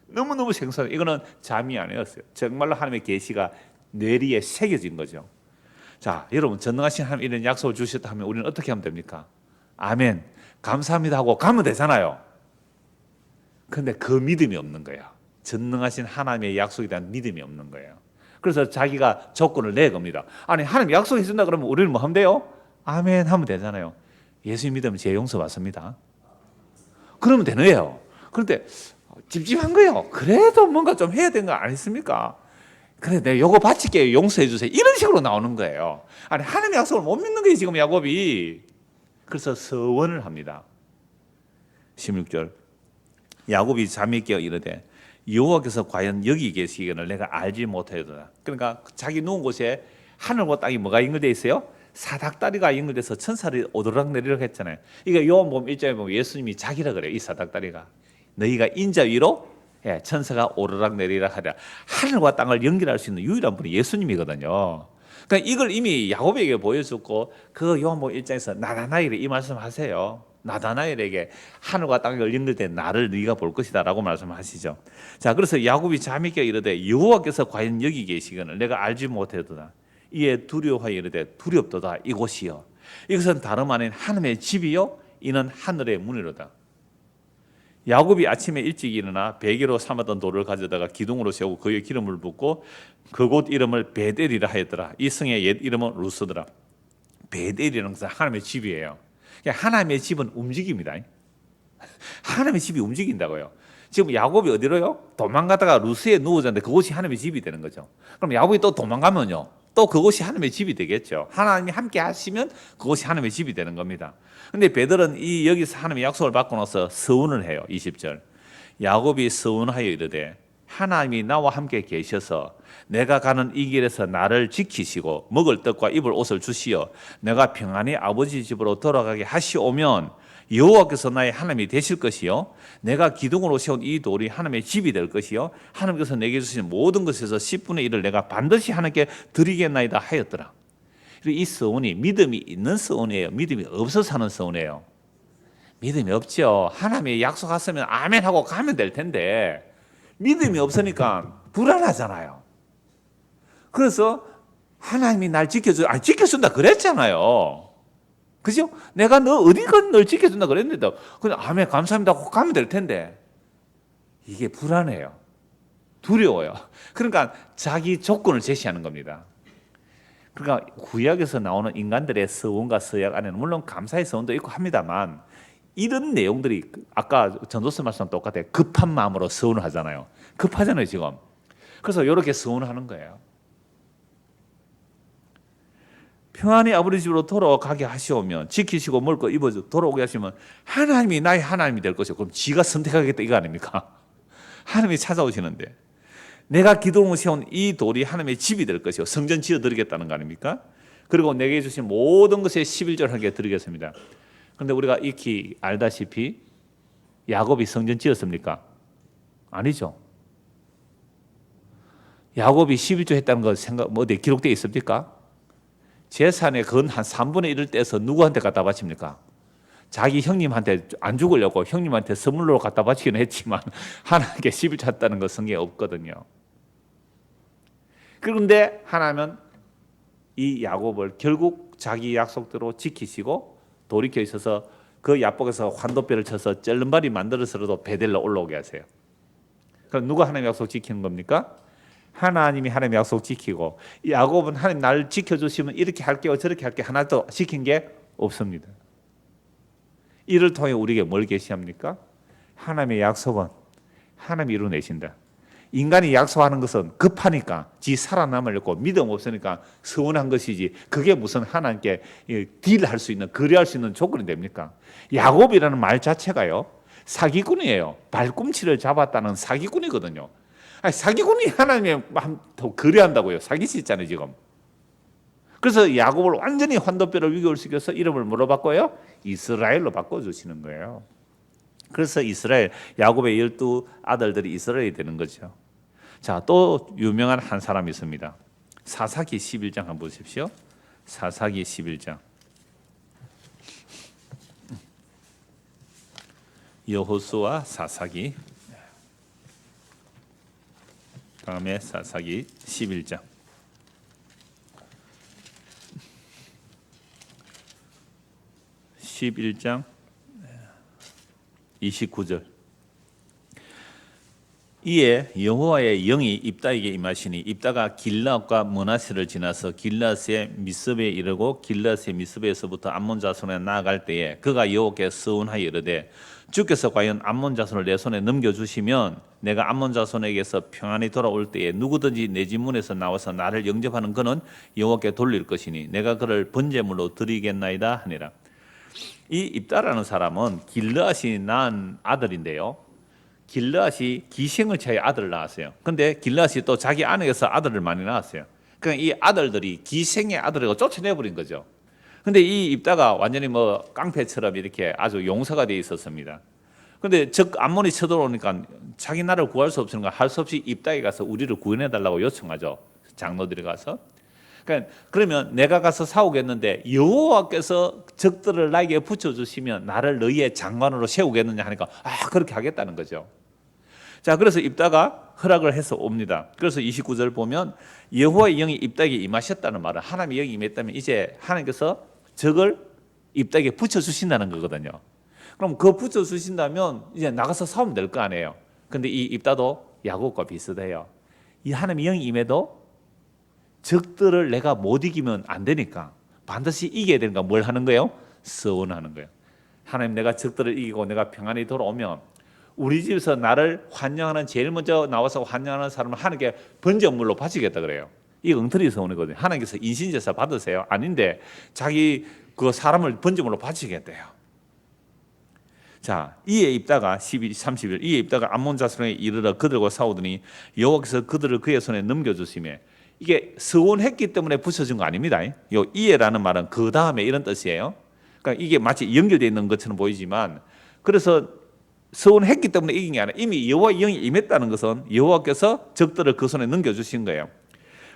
너무너무 생소해요. 이거는 잠이 아니었어요. 정말로 하나님의 계시가 뇌리에 새겨진 거죠. 자, 여러분 전능하신 하나님 이런 약속을 주셨다 하면 우리는 어떻게 하면 됩니까? 아멘, 감사합니다 하고 가면 되잖아요. 그런데 그 믿음이 없는 거예요. 전능하신 하나님의 약속에 대한 믿음이 없는 거예요. 그래서 자기가 조건을 내겁니다. 아니 하나님 약속해 준다 그러면 우리는 뭐 하면 돼요? 아멘 하면 되잖아요. 예수 믿으면 죄 용서 받습니다. 그러면 되는 거예요. 그런데 찝찝한 거예요. 그래도 뭔가 좀 해야 되는 거 아니습니까? 그래, 내가 요거 바칠게요. 용서해 주세요. 이런 식으로 나오는 거예요. 아니 하나님의 약속을 못 믿는 거예요 지금 야곱이. 그래서 서원을 합니다. 16절 야곱이 잠이 깨어 이르되 여호와께서 과연 여기 계시기를 내가 알지 못하였도다. 그러니까 자기 누운 곳에 하늘과 땅이 뭐가 연결되어 있어요? 사닥다리가 연결돼서 천사들이 오르락 내리락 했잖아요. 이게 요한복음 1장에 보면 예수님이 자기라 그래요. 이 사닥다리가 너희가 인자 위로 천사가 오르락 내리락 하랴. 하늘과 땅을 연결할 수 있는 유일한 분이 예수님이거든요. 그러니까 이걸 이미 야곱에게 보여줬고 그 요한복음 1장에서 나다나엘에 이 말씀하세요. 나다나엘에게 하늘과 땅을 연결된 나를 네가 볼 것이다 라고 말씀하시죠. 자, 그래서 야곱이 잠이 깨어 이르되 여호와께서 과연 여기 계시거늘 내가 알지 못하였도다. 이에 두려워하여 이르되 두렵도다 이곳이요. 이것은 다름 아닌 하나님의 집이요 이는 하늘의 문이로다. 야곱이 아침에 일찍 일어나 베개로 삼았던 돌을 가져다가 기둥으로 세우고 그에 기름을 붓고 그곳 이름을 베델이라 하였더라. 이 성의 옛 이름은 루스더라. 베델이라는 것은 하나님의 집이에요. 하나님의 집은 움직입니다. 하나님의 집이 움직인다고요. 지금 야곱이 어디로요? 도망가다가 루스에 누워졌는데 그곳이 하나님의 집이 되는 거죠. 그럼 야곱이 또 도망가면요, 또 그곳이 하나님의 집이 되겠죠. 하나님이 함께 하시면 그곳이 하나님의 집이 되는 겁니다. 근데 베들은 이 여기서 하나님의 약속을 받고 나서 서운을 해요. 20절. 야곱이 서운하여 이르되 하나님이 나와 함께 계셔서 내가 가는 이 길에서 나를 지키시고 먹을 떡과 입을 옷을 주시어 내가 평안히 아버지 집으로 돌아가게 하시오면 여호와께서 나의 하나님이 되실 것이요 내가 기둥으로 세운 이 돌이 하나님의 집이 될 것이요 하나님께서 내게 주신 모든 것에서 10분의 1을 내가 반드시 하나님께 드리겠나이다 하였더라. 이 서운이 믿음이 있는 서운이에요? 믿음이 없어서 하는 서운이에요? 믿음이 없죠. 하나님이 약속하시면 아멘 하고 가면 될 텐데 믿음이 없으니까 불안하잖아요. 그래서 하나님이 날 지켜준다 그랬잖아요. 그죠? 내가 너 어디건 널 지켜준다 그랬는데 그냥 아멘 감사합니다 하고 가면 될 텐데 이게 불안해요. 두려워요. 그러니까 자기 조건을 제시하는 겁니다. 그러니까 구약에서 나오는 인간들의 서원과 서약 안에는 물론 감사의 서원도 있고 합니다만 이런 내용들이 아까 전도서 말씀과 똑같아요. 급한 마음으로 서원을 하잖아요. 급하잖아요 지금. 그래서 이렇게 서원을 하는 거예요. 평안히 아버지 집으로 돌아가게 하시오면 지키시고 먹을 거 입어서 돌아오게 하시면 하나님이 나의 하나님이 될 것이요. 그럼 지가 선택하겠다 이거 아닙니까? 하나님이 찾아오시는데 내가 기둥을 세운 이 돌이 하나님의 집이 될 것이요 성전 지어드리겠다는 거 아닙니까? 그리고 내게 주신 모든 것에 11절 하게 드리겠습니다. 그런데 우리가 익히 알다시피 야곱이 성전 지었습니까? 아니죠. 야곱이 11조 했다는 거 어디에 기록되어 있습니까? 재산의 건 한 3분의 1을 떼서 누구한테 갖다 바칩니까? 자기 형님한테 안 죽으려고 형님한테 선물로 갖다 바치기는 했지만 하나님께 11조 했다는 거 성경에 없거든요. 그런데 하나님은 이 야곱을 결국 자기 약속대로 지키시고 돌이켜 있어서 그 야복에서 환도뼈를 쳐서 쩔름발이 만들어서라도 베델로 올라오게 하세요. 그럼 누가 하나님의 약속 지키는 겁니까? 하나님이 하나님의 약속 지키고 야곱은 하나님 나를 지켜주시면 이렇게 할게요 저렇게 할게요 하나도 지킨 게 없습니다. 이를 통해 우리에게 뭘 계시합니까? 하나님의 약속은 하나님이 이루어내신다. 인간이 약속하는 것은 급하니까 지 살아남으려고 믿음 없으니까 서운한 것이지 그게 무슨 하나님께 딜할 수 있는 거래할 수 있는 조건이 됩니까? 야곱이라는 말 자체가요 사기꾼이에요. 발꿈치를 잡았다는 사기꾼이거든요. 아니, 사기꾼이 하나님의 마음도 거래한다고요. 사기치잖아요 지금. 그래서 야곱을 완전히 환도뼈를 위기시켜서 이름을 뭐로 바꿔요? 이스라엘로 바꿔주시는 거예요. 그래서 이스라엘, 야곱의 12 아들들이 이스라엘이 되는 거죠. 자, 또 유명한 한 사람이 있습니다. 사사기 11장 한번 보십시오. 사사기 11장. 여호수아 사사기. 다음에 사사기 11장. 11장 29절. 이에 여호와의 영이 입다에게 임하시니 입다가 길앗과 므낫세를 지나서 길앗의 미스베에 이르고 길앗의 미스베에서부터 암몬 자손에 나아갈 때에 그가 여호와께 서운하여 이르되 주께서 과연 암몬 자손을 내 손에 넘겨주시면 내가 암몬 자손에게서 평안히 돌아올 때에 누구든지 내 집 문에서 나와서 나를 영접하는 그는 여호와께 돌릴 것이니 내가 그를 번제물로 드리겠나이다 하니라. 이 입다라는 사람은 길앗이 낳은 아들인데요. 길앗이 기생을 차에 아들을 낳았어요. 근데 길앗이 또 자기 아내에서 아들을 많이 낳았어요. 그러니까 이 아들들이 기생의 아들이고 쫓아내버린 거죠. 근데 이 입다가 완전히 뭐 깡패처럼 이렇게 아주 용서가 되어 있었습니다. 근데 즉 암몬이 쳐들어오니까 자기 나라를 구할 수 없으니까 할 수 없이 입다에 가서 우리를 구원해달라고 요청하죠. 장로들이 가서. 그러니까 그러면 내가 가서 싸우겠는데 여호와께서 적들을 나에게 붙여주시면 나를 너희의 장관으로 세우겠느냐 하니까 그렇게 하겠다는 거죠. 자, 그래서 입다가 허락을 해서 옵니다. 그래서 29절 보면 여호와의 영이 입다에게 임하셨다는 말은 하나님의 영이 임했다면 이제 하나님께서 적을 입다에게 붙여주신다는 거거든요. 그럼 그거 붙여주신다면 이제 나가서 싸우면 될 거 아니에요. 근데 이 입다도 야곱과 비슷해요. 이 하나님의 영이 임해도 적들을 내가 못 이기면 안 되니까 반드시 이겨야 되니까 뭘 하는 거예요? 서원하는 거예요. 하나님, 내가 적들을 이기고 내가 평안히 돌아오면 우리 집에서 나를 환영하는, 제일 먼저 나와서 환영하는 사람을 하나님께 번제물로 바치겠다 그래요. 이 엉터리 서원이거든요. 하나님께서 인신제사 받으세요? 아닌데 자기 그 사람을 번제물로 바치겠대요. 자, 이에 입다가 30일 이에 입다가 암몬 자손에게 이르러 그들과 싸우더니 여호와께서 그들을 그의 손에 넘겨주시며, 이게 서원했기 때문에 붙여진 거 아닙니다. 요 이에라는 말은 그 다음에 이런 뜻이에요. 그러니까 이게 마치 연결되어 있는 것처럼 보이지만, 그래서 서원했기 때문에 이긴 게 아니라 이미 여호와의 영이 임했다는 것은 여호와께서 적들을 그 손에 넘겨주신 거예요.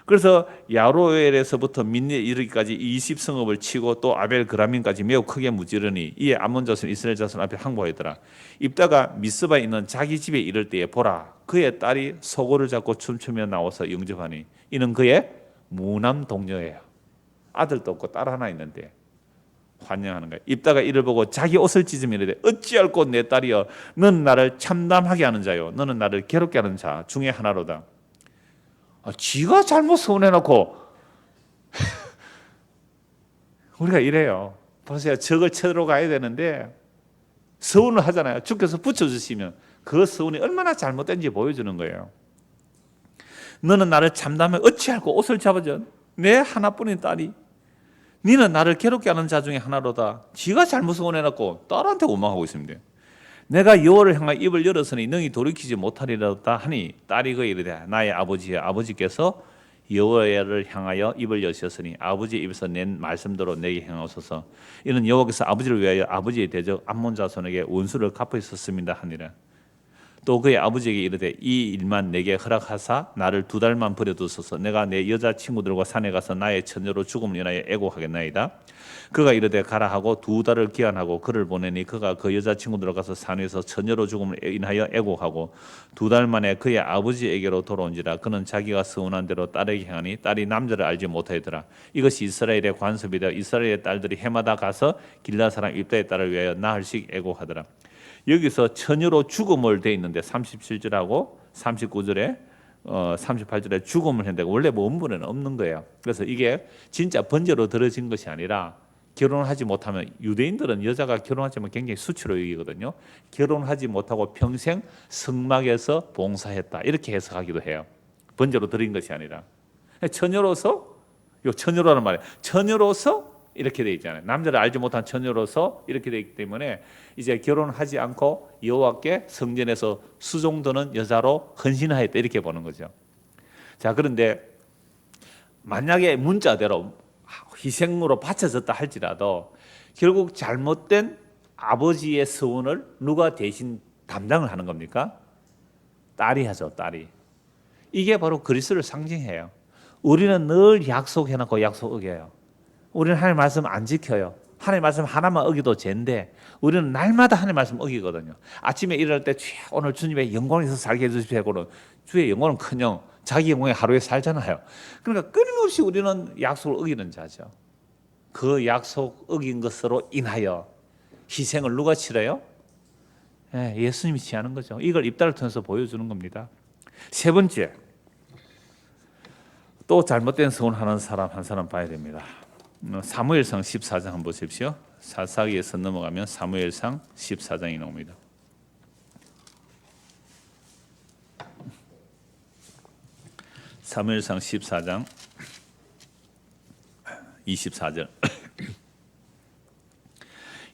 그래서 야로엘에서부터 민니에 이르기까지 20성읍을 치고 또 아벨 그라민까지 매우 크게 무찌르니 이에 암몬 자손 이스라엘 자손 앞에 항복하였더라. 입다가 미스바에 있는 자기 집에 이를 때에 보라, 그의 딸이 소고를 잡고 춤추며 나와서 영접하니 이는 그의 무남 동료예요. 아들도 없고 딸 하나 있는데 환영하는 거예요. 입다가 이를 보고 자기 옷을 찢으며 이르되 어찌할꼬 내 딸이여, 너는 나를 참담하게 하는 자요 너는 나를 괴롭게 하는 자 중에 하나로다. 지가 잘못 서운해놓고 우리가 이래요. 보세요. 적을 쳐들어 가야 되는데 서운을 하잖아요. 주께서 붙여주시면 그 서운이 얼마나 잘못된지 보여주는 거예요. 너는 나를 참담해 어찌할꼬 옷을 잡아줘, 내 하나뿐인 딸이 너는 나를 괴롭게 하는 자 중에 하나로다. 지가 잘못 서운해놓고 딸한테 원망하고 있습니다. 내가 여호와를 향하여 입을 열었으니 능히 돌이키지 못하리로다 하니 딸이 그에게 이르되 나의 아버지께서 여호와를 향하여 입을 여셨으니 아버지의 입에서 낸 말씀대로 내게 행하소서. 이는 여호와께서 아버지를 위하여 아버지의 대적 암몬 자손에게 원수를 갚으셨습니다 하니라. 또 그의 아버지에게 이르되 이 일만 내게 허락하사 나를 2달만 버려두소서. 내가 내 여자친구들과 산에 가서 나의 처녀로 죽음을 인하여 애고하겠나이다. 그가 이르되 가라 하고 2달을 기한하고 그를 보내니 그가 그 여자친구들과 가서 산 위에서 처녀로 죽음을 인하여 애고하고 2달 만에 그의 아버지에게로 돌아온지라. 그는 자기가 서운한 대로 딸에게 행하니 딸이 남자를 알지 못하더라. 이것이 이스라엘의 관습이다. 이스라엘의 딸들이 해마다 가서 길라 사람 입다의 딸을 위하여 나흘씩 애고하더라. 여기서 처녀로 죽음을 돼 있는데 37절하고 39절에 38절에 죽음을 했는데 원래 원문에는 없는 거예요. 그래서 이게 진짜 번제로 들어진 것이 아니라, 결혼하지 못하면, 유대인들은 여자가 결혼하지만 굉장히 수치로 여기거든요. 결혼하지 못하고 평생 성막에서 봉사했다 이렇게 해석하기도 해요. 번제로 드린 것이 아니라 처녀로서, 요 처녀라는 말이에요. 처녀로서 이렇게 돼 있잖아요. 남자를 알지 못한 처녀로서 이렇게 돼 있기 때문에 이제 결혼하지 않고 여호와께 성전에서 수종드는 여자로 헌신하였다 이렇게 보는 거죠. 자, 그런데 만약에 문자대로 희생으로 바쳐졌다 할지라도 결국 잘못된 아버지의 서원을 누가 대신 담당을 하는 겁니까? 딸이 하죠. 딸이. 이게 바로 그리스도를 상징해요. 우리는 늘 약속해놓고 약속 어겨요. 우리는 하나님 말씀 안 지켜요. 하나님 말씀 하나만 어기도 죄인데 우리는 날마다 하나님 말씀 어기거든요. 아침에 일어날 때 오늘 주님의 영광에서 살게 해주십시오 하고는 주의 영광은커녕 자기 영광에 하루에 살잖아요. 그러니까 끊임없이 우리는 약속을 어기는 자죠. 그 약속 어긴 것으로 인하여 희생을 누가 치러요? 예수님이 취하는 거죠. 이걸 입다를 통해서 보여주는 겁니다. 세 번째, 또 잘못된 서원하는 사람 한 사람 봐야 됩니다. 사무엘상 14장 한번 보십시오. 사사기에서 넘어가면 사무엘상 14장이 나옵니다. 사무엘상 14장 24절.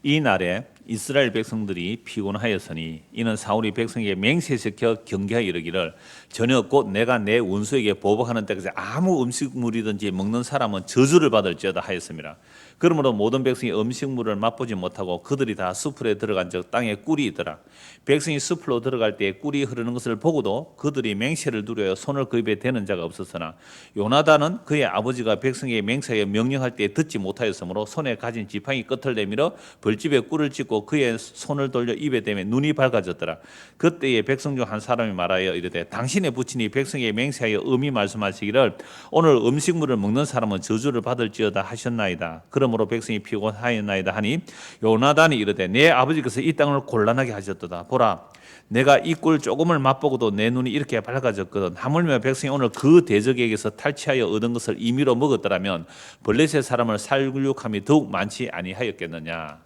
이 날에 이스라엘 백성들이 피곤하였으니 이는 사울이 백성에게 맹세시켜 경계하여 이르기를 전혀 곧 내가 내 원수에게 보복하는 때까지 아무 음식물이든지 먹는 사람은 저주를 받을지어다 하였습니다. 그러므로 모든 백성이 음식물을 맛보지 못하고 그들이 다 수풀에 들어간 적 땅에 꿀이 있더라. 백성이 수풀로 들어갈 때 꿀이 흐르는 것을 보고도 그들이 맹세를 두려워 손을 그 입에 대는 자가 없었으나 요나단은 그의 아버지가 백성에게 맹세하여 명령할 때 듣지 못하였으므로 손에 가진 지팡이 끝을 내밀어 벌집에 꿀을 찍고 그의 손을 돌려 입에 대매 눈이 밝아졌더라. 그때에 백성 중 한 사람이 말하여 이르되 당신의 부친이 백성에게 맹세하여 음히 말씀하시기를 오늘 음식물을 먹는 사람은 저주를 받을지어다 하셨나이다. 그러므로 믿음으로 백성이 피곤하였나이다 하니 요나단이 이르되 내 아버지께서 이 땅을 곤란하게 하셨도다. 보라 내가 이 꿀 조금을 맛보고도 내 눈이 이렇게 밝아졌거든. 하물며 백성이 오늘 그 대적에게서 탈취하여 얻은 것을 임의로 먹었더라면 블레셋 사람을 살육함이 더욱 많지 아니하였겠느냐.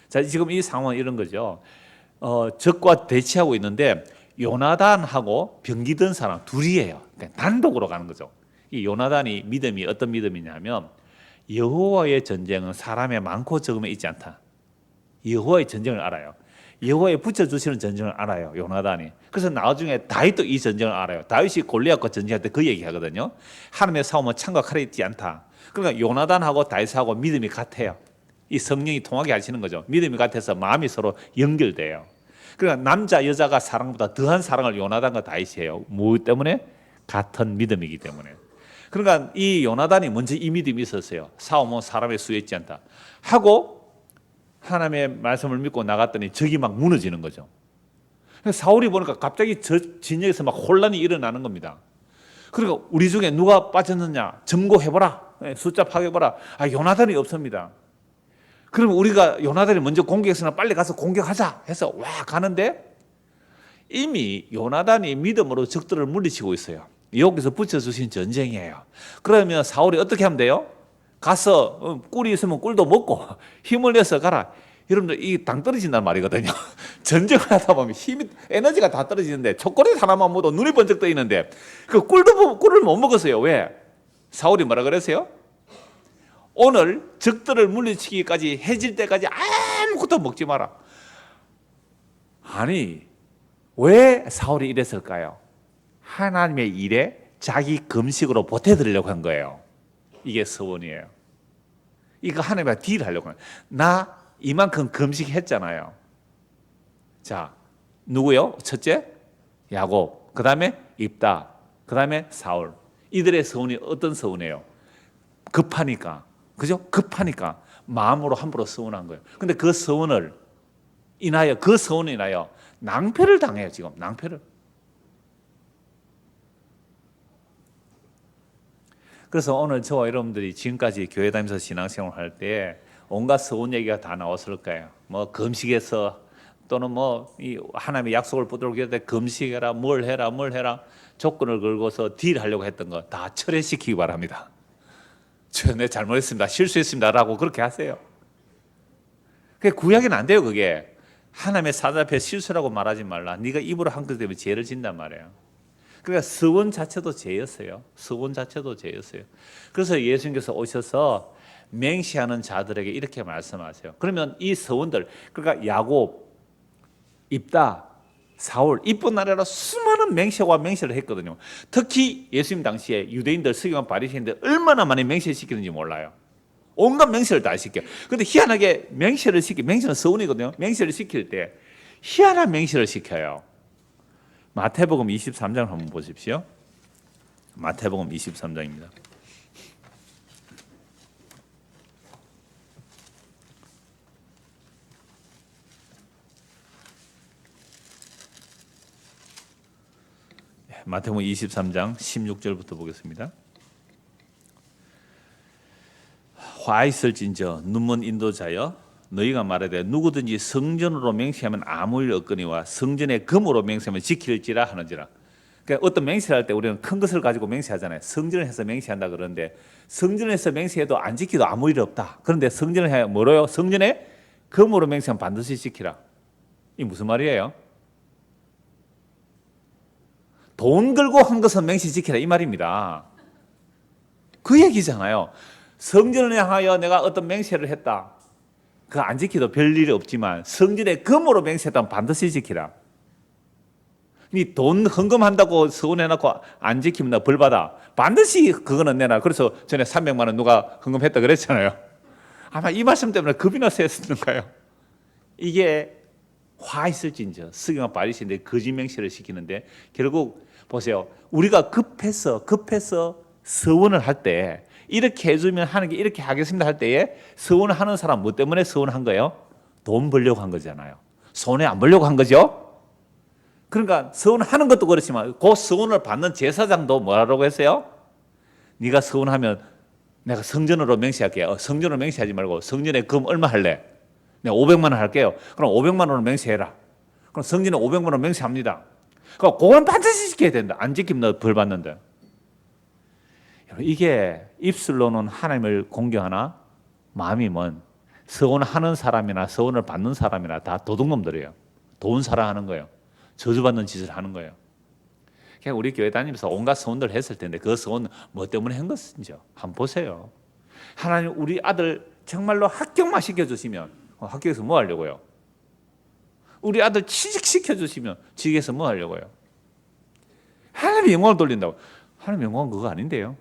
자, 지금 이 상황은 이런 거죠. 적과 대치하고 있는데 요나단하고 병기든 사람 둘이에요. 그러니까 단독으로 가는 거죠. 이 요나단이 믿음이 어떤 믿음이냐면 여호와의 전쟁은 사람의 많고 적음에 있지 않다. 여호와의 전쟁을 알아요. 여호와의 붙여주시는 전쟁을 알아요. 요나단이. 그래서 나중에 다윗도 이 전쟁을 알아요. 다윗이 골리앗과 전쟁할 때 그 얘기하거든요. 하나님의 싸움은 창과 칼에 있지 않다. 그러니까 요나단하고 다윗하고 믿음이 같아요. 이 성령이 통하게 하시는 거죠. 믿음이 같아서 마음이 서로 연결돼요. 그러니까 남자 여자가 사랑보다 더한 사랑을 요나단과 다윗이 해요. 뭐 때문에? 같은 믿음이기 때문에. 그러니까 이 요나단이 먼저 이 믿음이 있었어요. 싸움은 사람의 수에 있지 않다 하고 하나님의 말씀을 믿고 나갔더니 적이 막 무너지는 거죠. 사울이 보니까 갑자기 저 진영에서 막 혼란이 일어나는 겁니다. 그러니까 우리 중에 누가 빠졌느냐 점거해보라, 숫자 파괴해보라. 요나단이 없습니다. 그럼 우리가 요나단이 먼저 공격했으나 빨리 가서 공격하자 해서 와 가는데 이미 요나단이 믿음으로 적들을 물리치고 있어요. 여기서 붙여주신 전쟁이에요. 그러면 사울이 어떻게 하면 돼요? 가서 꿀이 있으면 꿀도 먹고 힘을 내서 가라. 여러분들 이 당 떨어진단 말이거든요. 전쟁을 하다 보면 힘이 에너지가 다 떨어지는데 초콜릿 하나만 먹어도 눈이 번쩍 떠 있는데 그 꿀을 못 먹었어요. 왜? 사울이 뭐라 그랬어요? 오늘 적들을 물리치기까지 해질 때까지 아무것도 먹지 마라. 아니 왜 사울이 이랬을까요? 하나님의 일에 자기 금식으로 보태드리려고 한 거예요. 이게 서원이에요. 이거 하나님과 딜하려고 하는. 나 이만큼 금식했잖아요. 자, 누구요? 첫째 야곱, 그 다음에 입다, 그 다음에 사울. 이들의 서원이 어떤 서원이에요? 급하니까, 그죠? 급하니까 마음으로 함부로 서원한 거예요. 근데 그 서원을 인하여, 그 서원을 인하여 낭패를 당해요. 지금 낭패를. 그래서 오늘 저와 여러분들이 지금까지 교회 다니면서 신앙생활 할 때 온갖 서원 얘기가 다 나왔을 거예요. 뭐 금식에서 또는 뭐 이 하나님의 약속을 붙들게 될 때 금식해라, 뭘 해라 조건을 걸고서 딜하려고 했던 거 다 철회시키기 바랍니다. 내 잘못했습니다, 실수했습니다라고 그렇게 하세요. 그게 구약에는 안 돼요. 그게 하나님의 사자 앞에 실수라고 말하지 말라. 네가 입으로 한 것 때문에 죄를 진단 말이에요. 그러니까 서원 자체도 죄였어요. 서원 자체도 죄였어요. 그래서 예수님께서 오셔서 맹세하는 자들에게 이렇게 말씀하세요. 그러면 이 서원들, 그러니까 야곱, 입다, 사울, 이뿐 아니라 수많은 맹세와 맹세를 했거든요. 특히 예수님 당시에 유대인들, 서기관 바리새인들 얼마나 많이 맹세시키는지 몰라요. 온갖 맹세를 다 시켜요. 그런데 희한하게 맹세는 서원이거든요. 맹세를 시킬 때 희한한 맹세를 시켜요. 마태복음 23장 한번 보십시오. 마태복음 23장입니다. 마태복음 23장 16절부터 보겠습니다. 화 있을진저 눈먼 인도자여 너희가 말하되 누구든지 성전으로 맹세하면 아무 일 없거니와 성전의 금으로 맹세하면 지킬지라 하는지라. 그러니까 어떤 맹세를 할 때 우리는 큰 것을 가지고 맹세하잖아요. 성전을 해서 맹세한다 그러는데 성전을 해서 맹세해도 안 지키도 아무 일 없다. 그런데 성전을 해 뭐로요? 성전에 금으로 맹세하면 반드시 지키라. 이 무슨 말이에요? 돈 걸고 한 것은 맹세 지키라 이 말입니다. 그 얘기잖아요. 성전을 향하여 내가 어떤 맹세를 했다. 그거 안 지키도 별일이 없지만 성전에 금으로 맹세했다면 반드시 지키라. 니 돈 헌금한다고 서원해놓고 안 지키면 나 벌받아. 반드시 그거는 내놔. 그래서 전에 300만 원 누가 헌금했다 그랬잖아요. 아마 이 말씀 때문에 겁이 나서 했을까요? 이게 화 있을진저 서기관 바리새인들이 거짓 맹세를 시키는데 결국 보세요. 우리가 급해서 서원을 할 때 이렇게 해주면 하는 게 이렇게 하겠습니다 할 때에 서원을 하는 사람 뭐 때문에 서원한 거예요? 돈 벌려고 한 거잖아요. 손해 안 벌려고 한 거죠. 그러니까 서원하는 것도 그렇지만 그 서원을 받는 제사장도 뭐라고 했어요? 네가 서원하면 내가 성전으로 맹세할게요. 성전으로 맹세하지 말고 성전에 금 얼마 할래? 내가 500만 원 할게요. 그럼 500만 원으로 맹세해라. 그럼 성전에 500만 원 맹세합니다. 그럼 그건 반드시 지켜야 된다. 안 지키면 너 벌 받는다. 이게 입술로는 하나님을 공경하나 마음이 먼 서원하는 사람이나 서원을 받는 사람이나 다 도둑놈들이에요. 돈 사랑하는 거예요. 저주받는 짓을 하는 거예요. 그냥 우리 교회 다니면서 온갖 서원들 했을 텐데 그 서원 뭐 때문에 한 것인지요? 한번 보세요. 하나님 우리 아들 정말로 합격만 시켜주시면 합격해서 뭐 하려고요? 우리 아들 취직시켜주시면 취직해서 뭐 하려고요? 하나님의 영광을 돌린다고. 하나님의 영광은 그거 아닌데요.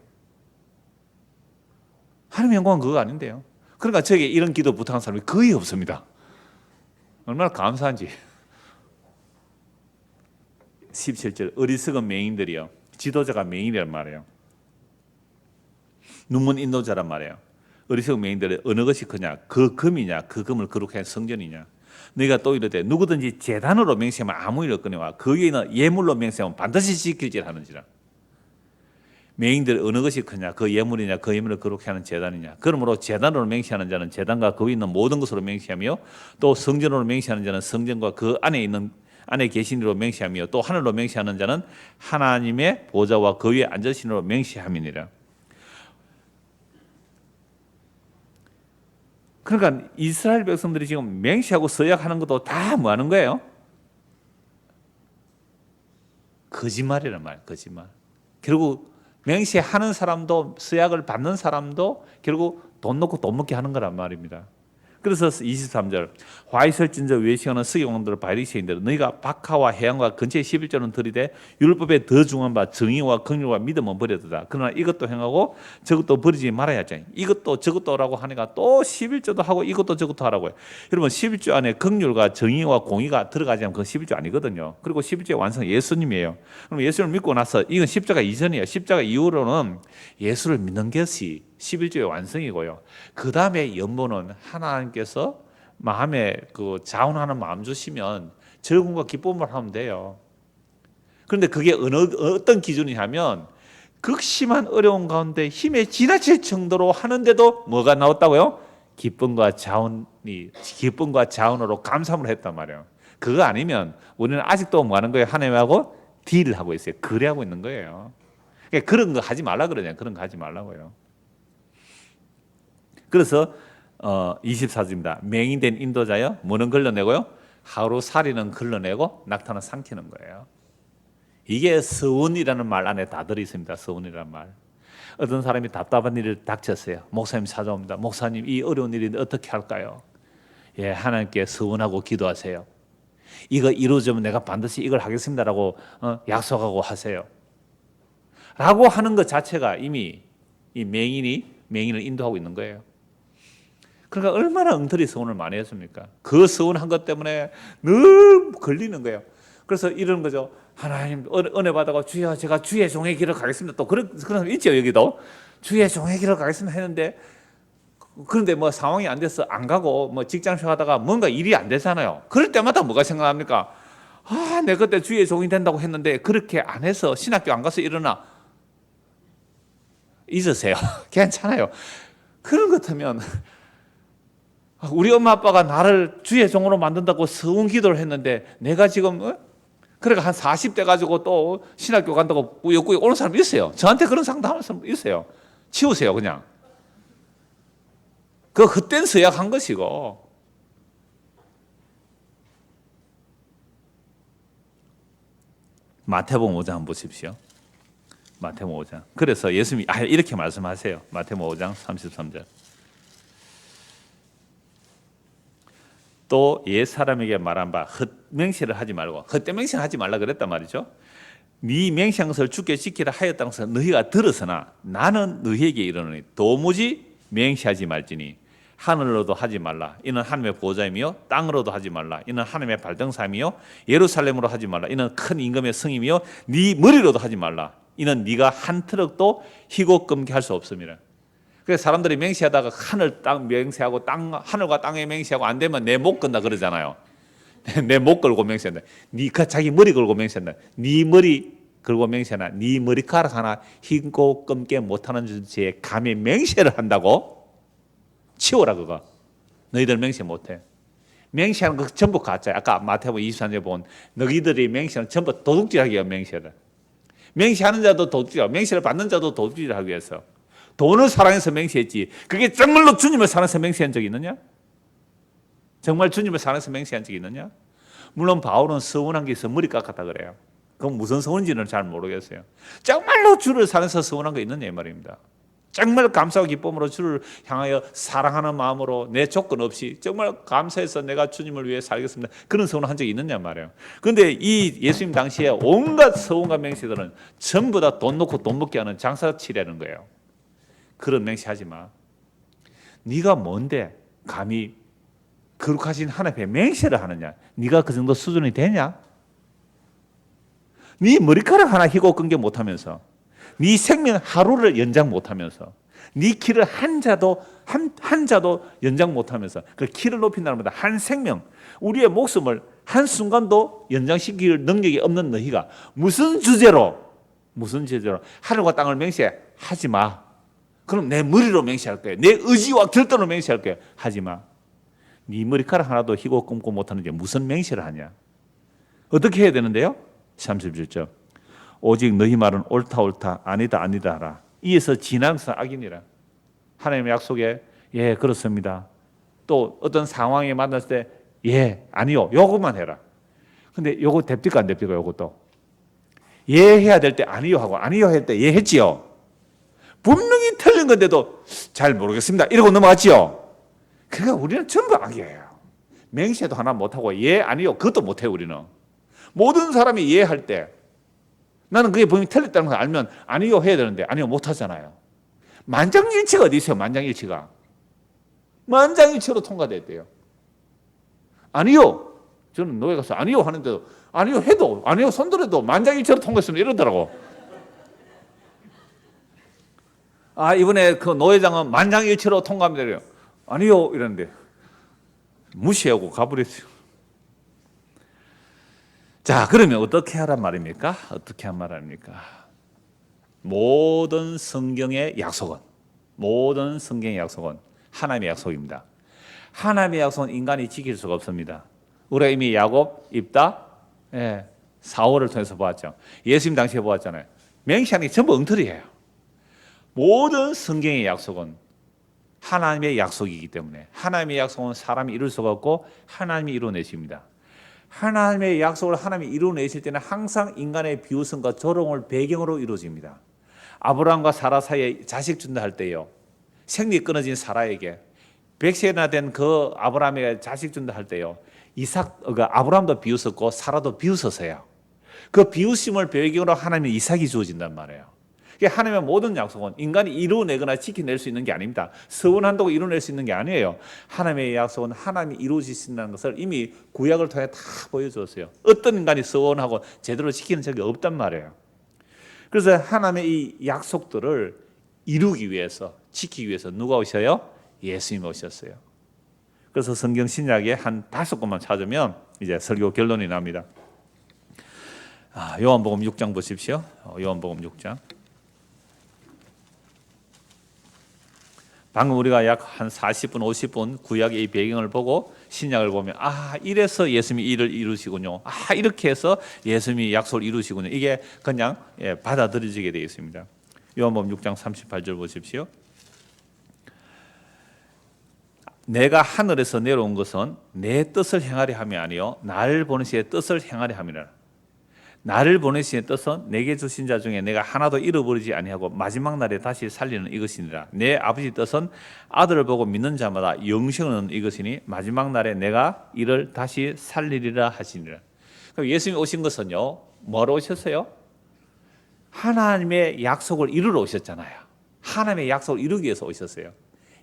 하나님의 영광은 그거 아닌데요. 그러니까 저에게 이런 기도 부탁한 사람이 거의 없습니다. 얼마나 감사한지. 17절 어리석은 맹인들이요. 지도자가 맹인이란 말이에요. 눈먼 인도자란 말이에요. 어리석은 맹인들은 어느 것이 크냐? 그 금이냐? 그 금을 거룩한 성전이냐? 너희가 또 이르되 누구든지 제단으로 맹세하면 아무 일 없거니와 그 위에는 예물로 맹세하면 반드시 지킬지라 하는지라. 맹인들 어느 것이 크냐? 그 예물이냐? 그 예물을 거룩히 하는 제단이냐? 그러므로 제단으로 맹세하는 자는 제단과 그 위에 있는 모든 것으로 맹세하며 또 성전으로 맹세하는 자는 성전과 그 안에 계신 이로 맹세하며 또 하늘로 맹세하는 자는 하나님의 보좌와 그 위에 앉으신 이로 맹세함이니라. 그러니까 이스라엘 백성들이 지금 맹세하고 서약하는 것도 다 뭐 하는 거예요? 거짓말이란 말이에요. 거짓말. 결국 맹세하는 사람도 서약을 받는 사람도 결국 돈 놓고 돈 먹게 하는 거란 말입니다. 그래서 23절 화 있을진저 외식하는 서기관들 바리새인들 너희가 박하와 해양과 근처의 11조는 들이되 율법에 더 중한 바 정의와 긍휼과 믿음은 버려두다. 그러나 이것도 행하고 저것도 버리지 말아야 하지. 이것도 저것도라고 하니까 또 11조도 하고 이것도 저것도 하라고요. 여러분 11조 안에 긍휼과 정의와 공의가 들어가지 않으면 그건 11조 아니거든요. 그리고 11조의 완성은 예수님이에요. 그럼 예수를 믿고 나서 이건 십자가 이전이에요. 십자가 이후로는 예수를 믿는 것이 11조의 완성이고요. 그 다음에 연보는 하나님께서 마음에 그 자원하는 마음 주시면 즐거움과 기쁨을 하면 돼요. 그런데 그게 어떤 기준이냐면 극심한 어려운 가운데 힘에 지나칠 정도로 하는데도 뭐가 나왔다고요? 기쁨과 자원으로 감사함을 했단 말이에요. 그거 아니면 우리는 아직도 뭐 하는 거예요? 하나님하고 딜을 하고 있어요. 거래하고 있는 거예요. 그러니까 그런 거 하지 말라 그러냐. 그런 거 하지 말라고요. 그래서 24절입니다. 맹인된 인도자여 뭐는 걸러내고요? 하루살이는 걸러내고 낙타는 삼키는 거예요. 이게 서원이라는 말 안에 다 들어있습니다. 서원이라는 말. 어떤 사람이 답답한 일을 닥쳤어요. 목사님 찾아옵니다. 목사님 이 어려운 일인데 어떻게 할까요? 예, 하나님께 서원하고 기도하세요. 이거 이루어지면 내가 반드시 이걸 하겠습니다라고 약속하고 하세요. 라고 하는 것 자체가 이미 이 맹인을 인도하고 있는 거예요. 그러니까 얼마나 엉터리 서원을 많이 했습니까? 그 서원한 것 때문에 늘 걸리는 거예요. 그래서 이런 거죠. 하나님 은혜 받아가 주여 제가 주의 종의 길을 가겠습니다. 또 그런 사람 있죠. 여기도 주의 종의 길을 가겠습니다 했는데 그런데 뭐 상황이 안 돼서 안 가고 뭐 직장 생활하다가 뭔가 일이 안 되잖아요. 그럴 때마다 뭐가 생각납니까? 아, 내가 그때 주의 종이 된다고 했는데 그렇게 안 해서 신학교 안 가서 일어나. 잊으세요. 괜찮아요. 그런 것 같으면 우리 엄마 아빠가 나를 주의 종으로 만든다고 서운 기도를 했는데 내가 지금 그러니까 한 40대 가지고 또 신학교 간다고 꾸역꾸역 오는 사람 있어요. 저한테 그런 상담하는 사람 있어요. 치우세요 그냥. 그 헛된 서약한 것이고 마태복음 5장 한번 보십시오. 마태복음 5장. 그래서 예수님이 이렇게 말씀하세요. 마태복음 5장 33절. 또 옛사람에게 말한 바 헛맹세를 하지 말고 헛된 맹세를 하지 말라 그랬단 말이죠. 네 맹세한 것을 주께 지키라 하였다는 것을 너희가 들었으나 나는 너희에게 이르노니 도무지 맹세하지 말지니 하늘로도 하지 말라 이는 하나님의 보좌이며 땅으로도 하지 말라 이는 하나님의 발등삼이요 예루살렘으로 하지 말라 이는 큰 임금의 성임이요 네 머리로도 하지 말라 이는 네가 한 트럭도 희고 금게 할 수 없음이라. 그래서 사람들이 맹세하다가 하늘 땅 맹세하고 하늘과 땅에 맹세하고 안 되면 내 목 건다 그러잖아요. 내 목 걸고 맹세한다. 네가 자기 머리 걸고 맹세한다. 네 머리 그리고 맹세하나 네 머리카락 하나 흰고 검게 못하는 주제에 감히 맹세를 한다고? 치워라 그거. 너희들 맹세 못해. 맹세하는 거 전부 가짜야. 아까 마태복음 23절에 본 너희들이 맹세하는 전부 도둑질하기 위한 맹세를. 맹세하는 자도 도둑질하고 맹세를 받는 자도 도둑질하기 위해서. 돈을 사랑해서 맹세했지. 그게 정말로 주님을 사랑해서 맹세한 적이 있느냐? 정말 주님을 사랑해서 맹세한 적이 있느냐? 물론 바울은 서운한 게 있어 머리 깎았다 그래요. 그건 무슨 서운인지는 잘 모르겠어요. 정말로 주를 사랑해서 서운한 거 있느냐 이 말입니다. 정말 감사와 기쁨으로 주를 향하여 사랑하는 마음으로 내 조건 없이 정말 감사해서 내가 주님을 위해 살겠습니다. 그런 서운한 적이 있느냐 말이에요. 그런데 이 예수님 당시에 온갖 서운과 맹세들은 전부 다 돈 놓고 돈 먹게 하는 장사치라는 거예요. 그런 맹세하지 마. 네가 뭔데 감히 거룩하신 하나님 앞에 맹세를 하느냐? 네가 그 정도 수준이 되냐? 네 머리카락 하나 희고 끈게 못하면서 네 생명 하루를 연장 못하면서 네 키를 한 자도 연장 못하면서 그 키를 높인다는 것보다 한 생명 우리의 목숨을 한 순간도 연장시킬 능력이 없는 너희가 무슨 주제로 하늘과 땅을 맹세하지 마. 그럼 내 머리로 맹세할 거야. 내 의지와 결단으로 맹세할 거야. 하지 마. 네 머리카락 하나도 희고 끔고 못하는데 무슨 맹세를 하냐? 어떻게 해야 되는데요? 37절. 오직 너희 말은 옳다 아니다 하라. 이에서 진앙서 악이니라. 하나님의 약속에 예 그렇습니다. 또 어떤 상황에 만났을 때 예 아니요 요것만 해라. 근데 요거 됩니까 안 됩니까? 요것도 예 해야 될 때 아니요 하고 아니요 할 때 예 했지요. 분명히 틀린 건데도 잘 모르겠습니다 이러고 넘어갔지요. 그러니까 우리는 전부 악이에요. 맹세도 하나 못하고 예 아니요 그것도 못해요. 우리는 모든 사람이 예 할 때 나는 그게 분명히 틀렸다는 걸 알면 아니요 해야 되는데 아니요 못하잖아요. 만장일치가 어디 있어요? 만장일치가 만장일치로 통과됐대요. 아니요 저는 노예 가서 아니요 하는데도 아니요 해도 아니요 손들어도 만장일치로 통과했으면 이러더라고. 아 이번에 그 노회장은 만장일치로 통과합니다 이래요. 아니요 이러는데 무시하고 가버렸어요. 자 그러면 어떻게 하란 말입니까? 어떻게 한 말 아닙니까? 모든 성경의 약속은 하나님의 약속입니다. 하나님의 약속은 인간이 지킬 수가 없습니다. 우리가 이미 야곱, 입다, 사울을 통해서 보았죠. 예수님 당시에 보았잖아요. 맹세하는 게 전부 엉터리예요. 모든 성경의 약속은 하나님의 약속이기 때문에 하나님의 약속은 사람이 이룰 수가 없고 하나님이 이루어내십니다. 하나님의 약속을 하나님이 이루어내실 때는 항상 인간의 비웃음과 조롱을 배경으로 이루어집니다. 아브라함과 사라 사이에 자식 준다 할 때요. 생리 끊어진 사라에게 100세나 된 그 아브라함에게 자식 준다 할 때요. 아브라함도 비웃었고 사라도 비웃었어요. 그 비웃음을 배경으로 하나님의 이삭이 주어진단 말이에요. 하나님의 모든 약속은 인간이 이루어내거나 지켜낼 수 있는 게 아닙니다. 서원한다고 이루어낼 수 있는 게 아니에요. 하나님의 약속은 하나님이 이루어지신다는 것을 이미 구약을 통해 다 보여주었어요. 어떤 인간이 서원하고 제대로 지키는 적이 없단 말이에요. 그래서 하나님의 이 약속들을 이루기 위해서 지키기 위해서 누가 오셔요? 예수님이 오셨어요. 그래서 성경 신약에 한 5권만 찾으면 이제 설교 결론이 납니다. 요한복음 6장 보십시오. 요한복음 6장. 방금 우리가 약 한 40분, 50분 구약의 이 배경을 보고 신약을 보면 이래서 예수님이 이를 이루시군요. 이렇게 해서 예수님이 약속을 이루시군요. 이게 그냥 받아들여지게 되어 있습니다. 요한복음 6장 38절 보십시오. 내가 하늘에서 내려온 것은 내 뜻을 행하려 함이 아니요 나를 보내시의 뜻을 행하려 함이라. 나를 보내신 뜻은 내게 주신 자 중에 내가 하나도 잃어버리지 아니하고 마지막 날에 다시 살리는 이것이니라. 내 아버지 뜻은 아들을 보고 믿는 자마다 영생을 얻는 이것이니 마지막 날에 내가 이를 다시 살리리라 하시니라. 그럼 예수님이 오신 것은요, 뭐로 오셨어요? 하나님의 약속을 이루러 오셨잖아요. 하나님의 약속을 이루기 위해서 오셨어요.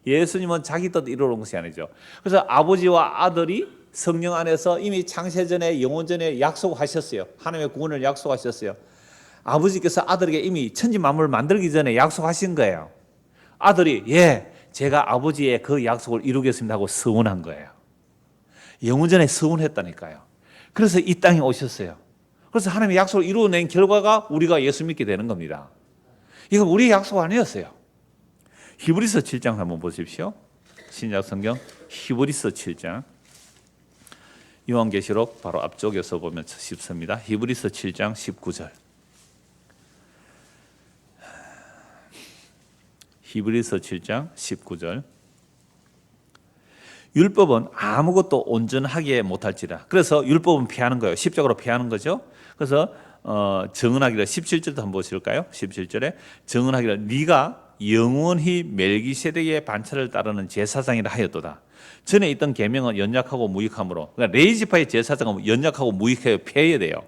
예수님은 자기 뜻 이루러 온 것이 아니죠. 그래서 아버지와 아들이 성령 안에서 이미 창세전에 영원전에 약속하셨어요. 하나님의 구원을 약속하셨어요. 아버지께서 아들에게 이미 천지 만물을 만들기 전에 약속하신 거예요. 아들이 제가 아버지의 그 약속을 이루겠습니다 하고 서원한 거예요. 영원전에 서원했다니까요. 그래서 이 땅에 오셨어요. 그래서 하나님의 약속을 이루어낸 결과가 우리가 예수 믿게 되는 겁니다. 이건 우리의 약속 아니었어요. 히브리서 7장 한번 보십시오. 신약 성경 히브리서 7장. 요한계시록 바로 앞쪽에서 보면 쉽습니다. 히브리서 7장 19절. 히브리서 7장 19절. 율법은 아무것도 온전하게 못할지라. 그래서 율법은 피하는 거예요. 십자가로 피하는 거죠. 그래서 증언하기를 17절도 한번 보실까요? 17절에 증언하기를 네가 영원히 멜기세덱의 반차를 따르는 제사장이라 하였도다. 전에 있던 계명은 연약하고 무익하므로, 그러니까 레위지파의 제사장은 연약하고 무익해요. 폐해야 돼요.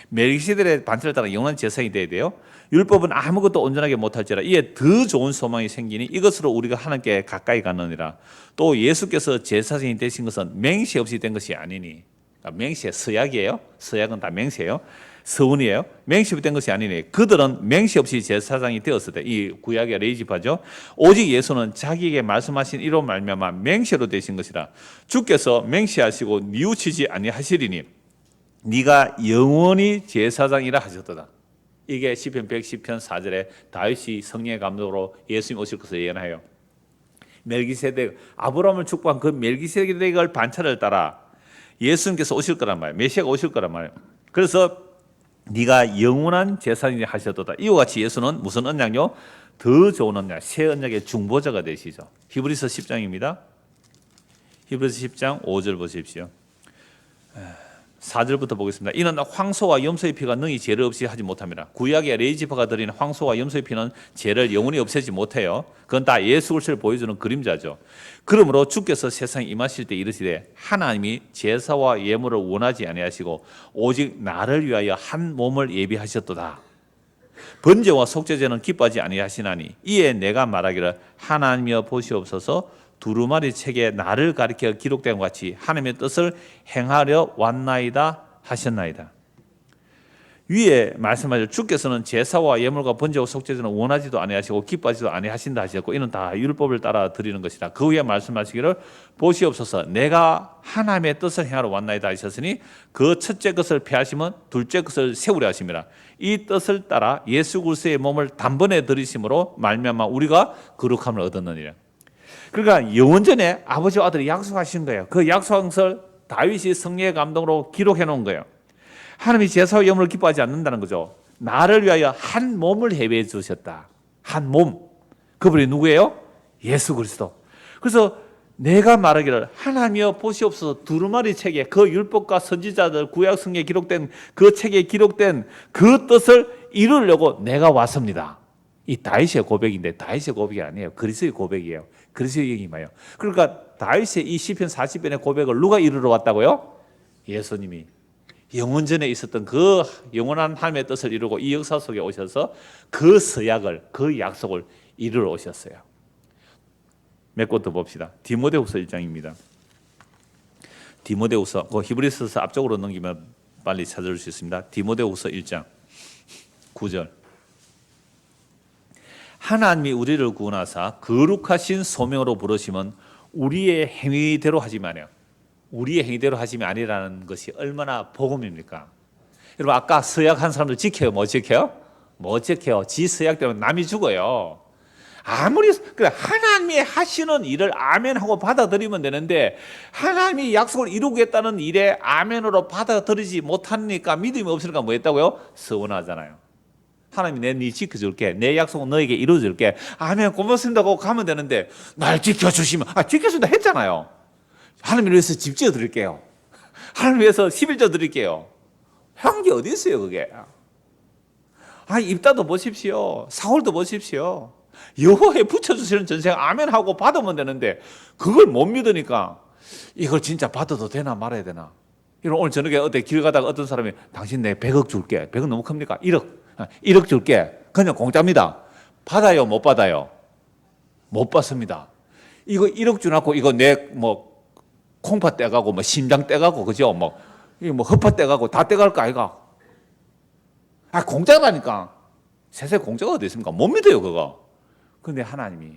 멜기세덱의 반차를 따라 영원한 제사장이 돼야 돼요. 율법은 아무것도 온전하게 못할지라. 이에 더 좋은 소망이 생기니 이것으로 우리가 하나님께 가까이 가느니라. 또 예수께서 제사장이 되신 것은 맹세 없이 된 것이 아니니, 그러니까 맹세 서약이에요. 서약은 다 맹세예요. 서운이에요. 맹세 없이 된 것이 아니니 그들은 맹세 없이 제사장이 되었을 때, 이 구약의 레위지파죠. 오직 예수는 자기에게 말씀하신 이로 말미암아 맹세로 되신 것이라. 주께서 맹세하시고 뉘우치지 아니하시리니 네가 영원히 제사장이라 하셨도다. 이게 시편 110편 4절에 다윗이 성령의 감동으로 예수님 오실 것을 예언해요. 멜기세덱, 아브라함을 축복한 그 멜기세덱을 반차를 따라 예수님께서 오실 거란 말이에요. 메시아가 오실 거란 말이에요. 그래서 네가 영원한 제사장이 하셨도다. 이와 같이 예수는 무슨 언약요? 더 좋은 언약, 새 언약의 중보자가 되시죠. 히브리서 10장입니다. 히브리서 10장 5절 보십시오. 4절부터 보겠습니다. 이는 황소와 염소의 피가 능히 죄를 없이 하지 못합니다. 구약의 레위지파가 드리는 황소와 염소의 피는 죄를 영원히 없애지 못해요. 그건 다 예수 그리스도를 보여주는 그림자죠. 그러므로 주께서 세상에 임하실 때 이르시되 하나님이 제사와 예물을 원하지 아니하시고 오직 나를 위하여 한 몸을 예비하셨도다. 번제와 속죄제는 기뻐하지 아니하시나니 이에 내가 말하기를 하나님이여 보시옵소서 두루마리 책에 나를 가리켜 기록된 것 같이 하나님의 뜻을 행하려 왔나이다 하셨나이다. 위에 말씀하셨죠. 주께서는 제사와 예물과 번제와 속죄제는 원하지도 아니하시고 기뻐하지도 아니하신다 하셨고 이는 다 율법을 따라 드리는 것이다. 그 후에 말씀하시기를 보시옵소서 내가 하나님의 뜻을 행하러 왔나이다 하셨으니 그 첫째 것을 폐하시면 둘째 것을 세우려 하심이라. 이 뜻을 따라 예수 그리스도의 몸을 단번에 드리심으로 말미암아 우리가 거룩함을 얻었느니라. 그러니까 영원전에 아버지와 아들이 약속하신 거예요. 그 약속한 것을 다윗이 성령의 감동으로 기록해 놓은 거예요. 하나님이 제사와 예물을 기뻐하지 않는다는 거죠. 나를 위하여 한 몸을 예배해 주셨다. 한 몸. 그분이 누구예요? 예수 그리스도. 그래서 내가 말하기를 하나님이여 보시옵소서 두루마리 책에 그 율법과 선지자들 구약 성경에 기록된 그 책에 기록된 그 뜻을 이루려고 내가 왔습니다. 이 다윗의 고백인데 다윗의 고백이 아니에요. 그리스도의 고백이에요. 그리스도의 얘기마요. 그러니까 다윗의 이 시편 40편의 고백을 누가 이루러 왔다고요? 예수님이 영원전에 있었던 그 영원한 하나님의 뜻을 이루고 이 역사 속에 오셔서 그 서약을, 그 약속을 이루러 오셨어요. 몇 곳 더 봅시다. 디모데후서 1장입니다. 디모데후서, 그 히브리서서 앞쪽으로 넘기면 빨리 찾아줄 수 있습니다. 디모데후서 1장 9절. 하나님이 우리를 구원하사 거룩하신 소명으로 부르시면 우리의 행위대로 하지 마세요. 우리의 행위대로 하심이 아니라는 것이 얼마나 복음입니까? 여러분 아까 서약한 사람들 지켜요? 못 지켜요? 못 지켜요. 지 서약 때문에 남이 죽어요. 아무리 그래 하나님이 하시는 일을 아멘하고 받아들이면 되는데 하나님이 약속을 이루겠다는 일에 아멘으로 받아들이지 못하니까 믿음이 없으니까 뭐 했다고요? 서운하잖아요. 하나님이 네 지켜줄게. 내 약속은 너에게 이루어줄게. 아멘 고맙습니다 하고 가면 되는데 날 지켜주시면 지켜준다 했잖아요. 하나님 위해서 집 지어 드릴게요. 하나님 위해서 11조 드릴게요. 한 게 어디 있어요 그게. 입다도 보십시오. 사울도 보십시오. 여호와에 붙여주시는 전생 아멘하고 받으면 되는데 그걸 못 믿으니까 이걸 진짜 받아도 되나 말아야 되나. 오늘 저녁에 어디 길 가다가 어떤 사람이 당신 내 100억 줄게. 100억 너무 큽니까? 1억 줄게. 그냥 공짜입니다. 받아요? 못 받아요? 못 받습니다. 이거 1억 주놓고 이거 내 콩팥 떼가고 심장 떼가고 그죠? 허파 떼가고 다 떼갈 거 아이가? 공짜라니까. 세상에 공짜가 어디 있습니까? 못 믿어요 그거. 그런데 하나님이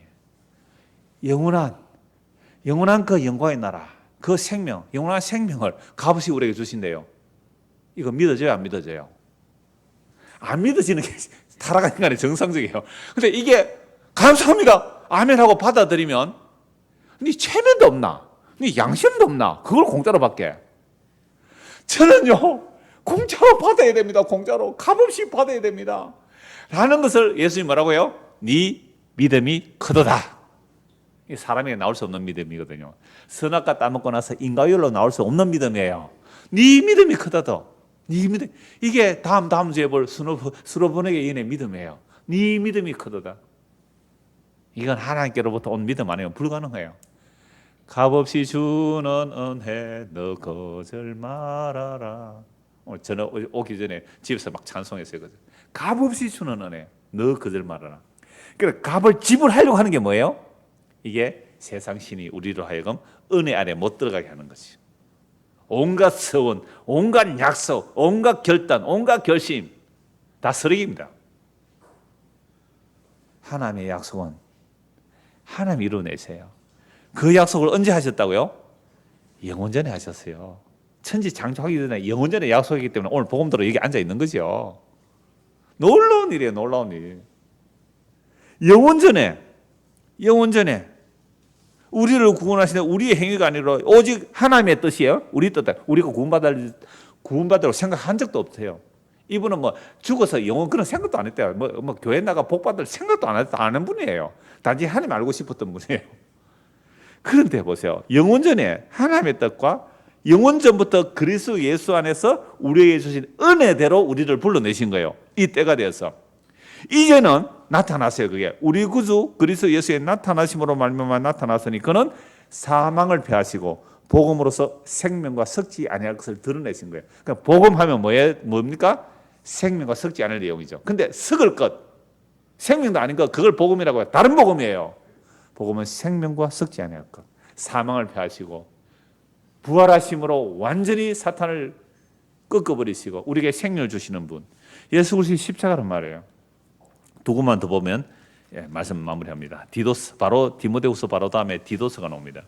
영원한 그 영광의 나라, 그 생명, 영원한 생명을 값없이 우리에게 주신대요. 이거 믿어져요 안 믿어져요? 안 믿어지는 게 타락한 인간의 정상적이에요. 근데 이게 감사합니다 아멘하고 받아들이면 네 체면도 없나, 네 양심도 없나, 그걸 공짜로 받게. 저는요 공짜로 받아야 됩니다. 공짜로 값없이 받아야 됩니다 라는 것을 예수님이 뭐라고요? 네 믿음이 크도다. 이 사람에게 나올 수 없는 믿음이거든요. 선악과 따먹고 나서 인과율로 나올 수 없는 믿음이에요. 네 믿음이 크다더. 네 믿음. 이게 다음 주에 볼 수로보내게 인의 믿음이에요. 네 믿음이 크도다. 이건 하나님께로부터 온 믿음 아니에요. 불가능해요. 값없이 주는 은혜 너 거절 말아라. 저는 오기 전에 집에서 막 찬송했어요. 값없이 주는 은혜 너 거절 말아라. 그러니까 값을 지불하려고 하는 게 뭐예요? 이게 세상 신이 우리로 하여금 은혜 안에 못 들어가게 하는 것이. 온갖 서원, 온갖 약속, 온갖 결단, 온갖 결심 다 쓰레기입니다. 하나님의 약속은 하나님이 이루어내세요. 그 약속을 언제 하셨다고요? 영원전에 하셨어요. 천지 창조하기 전에 영원전에 약속이기 때문에 오늘 복음대로 여기 앉아 있는 거죠. 놀라운 일이에요. 놀라운 일. 영원전에 우리를 구원하시는 우리의 행위가 아니라 오직 하나님의 뜻이에요. 우리 뜻, 우리가 구원받으라고 생각한 적도 없어요. 이분은 뭐 죽어서 영원 그런 생각도 안 했대요. 뭐 교회 나가 복 받을 생각도 안 하는 분이에요. 단지 하나님 알고 싶었던 분이에요. 그런데 보세요. 영원전에 하나님의 뜻과 영원전부터 그리스도 예수 안에서 우리에게 주신 은혜대로 우리를 불러내신 거예요. 이 때가 되어서 이제는 나타났어요. 그게 우리 구주 그리스도 예수의 나타나심으로 말미암아 나타났으니 그는 사망을 패하시고 복음으로서 생명과 썩지 아니할 것을 드러내신 거예요. 그러니까 복음하면 뭡니까? 생명과 썩지 않을 내용이죠. 근데 썩을 것, 생명도 아닌 것, 그걸 복음이라고 해요. 다른 복음이에요. 복음은 생명과 썩지 아니할 것, 사망을 패하시고 부활하심으로 완전히 사탄을 꺾어버리시고 우리에게 생명을 주시는 분, 예수 그리스도의 십자가란 말이에요. 두 군만 더 보면 말씀 마무리합니다. 디도스, 바로 디모데후서 바로 다음에 디도스가 나옵니다.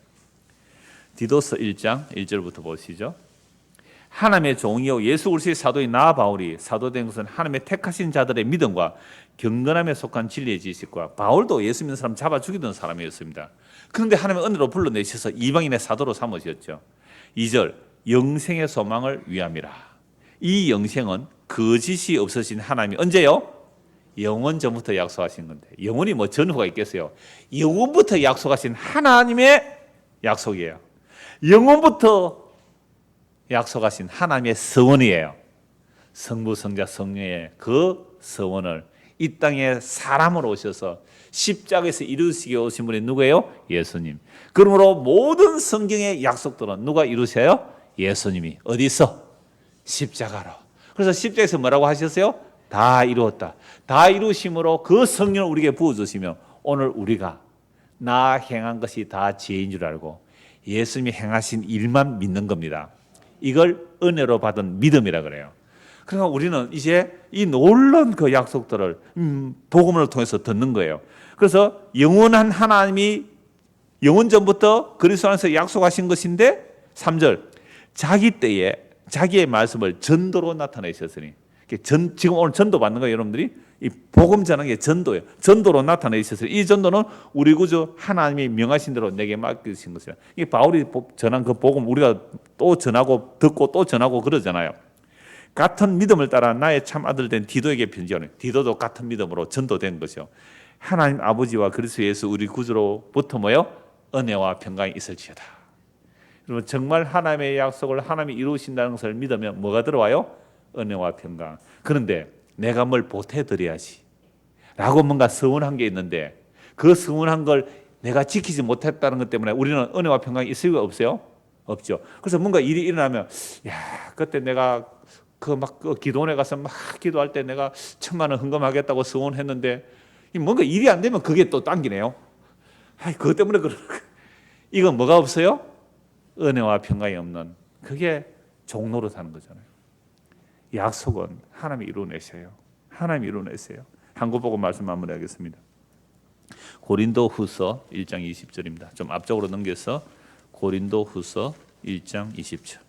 디도스 1장 1절부터 보시죠. 하나님의 종이요 예수 그리스도의 사도인 나 바울이 사도된 것은 하나님의 택하신 자들의 믿음과 경건함에 속한 진리의 지식과, 바울도 예수 믿는 사람 잡아 죽이던 사람이었습니다. 그런데 하나님의 은혜로 불러내셔서 이방인의 사도로 삼으셨죠. 2절 영생의 소망을 위함이라. 이 영생은 거짓이 없으신 하나님이 언제요? 영원 전부터 약속하신 건데, 영원이 뭐 전후가 있겠어요? 영원부터 약속하신 하나님의 약속이에요. 영원부터 약속하신 하나님의 서원이에요. 성부, 성자, 성령의 그 서원을 이 땅에 사람으로 오셔서 십자가에서 이루시게 오신 분이 누구예요? 예수님. 그러므로 모든 성경의 약속들은 누가 이루셔요? 예수님이. 어디서? 십자가로. 그래서 십자가에서 뭐라고 하셨어요? 다 이루었다. 다 이루심으로 그 성령을 우리에게 부어주시며 오늘 우리가 나 행한 것이 다 죄인 줄 알고 예수님이 행하신 일만 믿는 겁니다. 이걸 은혜로 받은 믿음이라 그래요. 그러니까 우리는 이제 이 놀라운 그 약속들을 복음을 통해서 듣는 거예요. 그래서 영원한 하나님이 영원 전부터 그리스도 안에서 약속하신 것인데 3절 자기 때에 자기의 말씀을 전도로 나타내셨으니, 지금 오늘 전도 받는 거예요. 여러분들이 이 복음 전하는 게 전도예요. 전도로 나타내셨으니 이 전도는 우리 구주 하나님이 명하신 대로 내게 맡기신 것이에요. 이 바울이 전한 그 복음 우리가 또 전하고 듣고 또 전하고 그러잖아요. 같은 믿음을 따라 나의 참 아들 된 디도에게 편지하는, 디도도 같은 믿음으로 전도된 것이요. 하나님 아버지와 그리스도 예수 우리 구주로부터 뭐요? 은혜와 평강이 있을지어다. 여러분 정말 하나님의 약속을 하나님이 이루신다는 것을 믿으면 뭐가 들어와요? 은혜와 평강. 그런데 내가 뭘 보태드려야지 라고 뭔가 서운한 게 있는데 그 서운한 걸 내가 지키지 못했다는 것 때문에 우리는 은혜와 평강이 있을 수가 없어요? 없죠. 그래서 뭔가 일이 일어나면 그때 내가 그 기도원에 가서 막 기도할 때 내가 1,000만 원 헌금하겠다고 서원했는데 뭔가 일이 안 되면 그게 또 당기네요. 그것 때문에 이건 뭐가 없어요? 은혜와 평강이 없는, 그게 종로로 사는 거잖아요. 약속은 하나님이 이루어내셔요. 하나님이 이루어내세요. 한국 보고 말씀 마무리하겠습니다. 고린도후서 1장 20절입니다. 좀 앞쪽으로 넘겨서 고린도후서 1장 20절.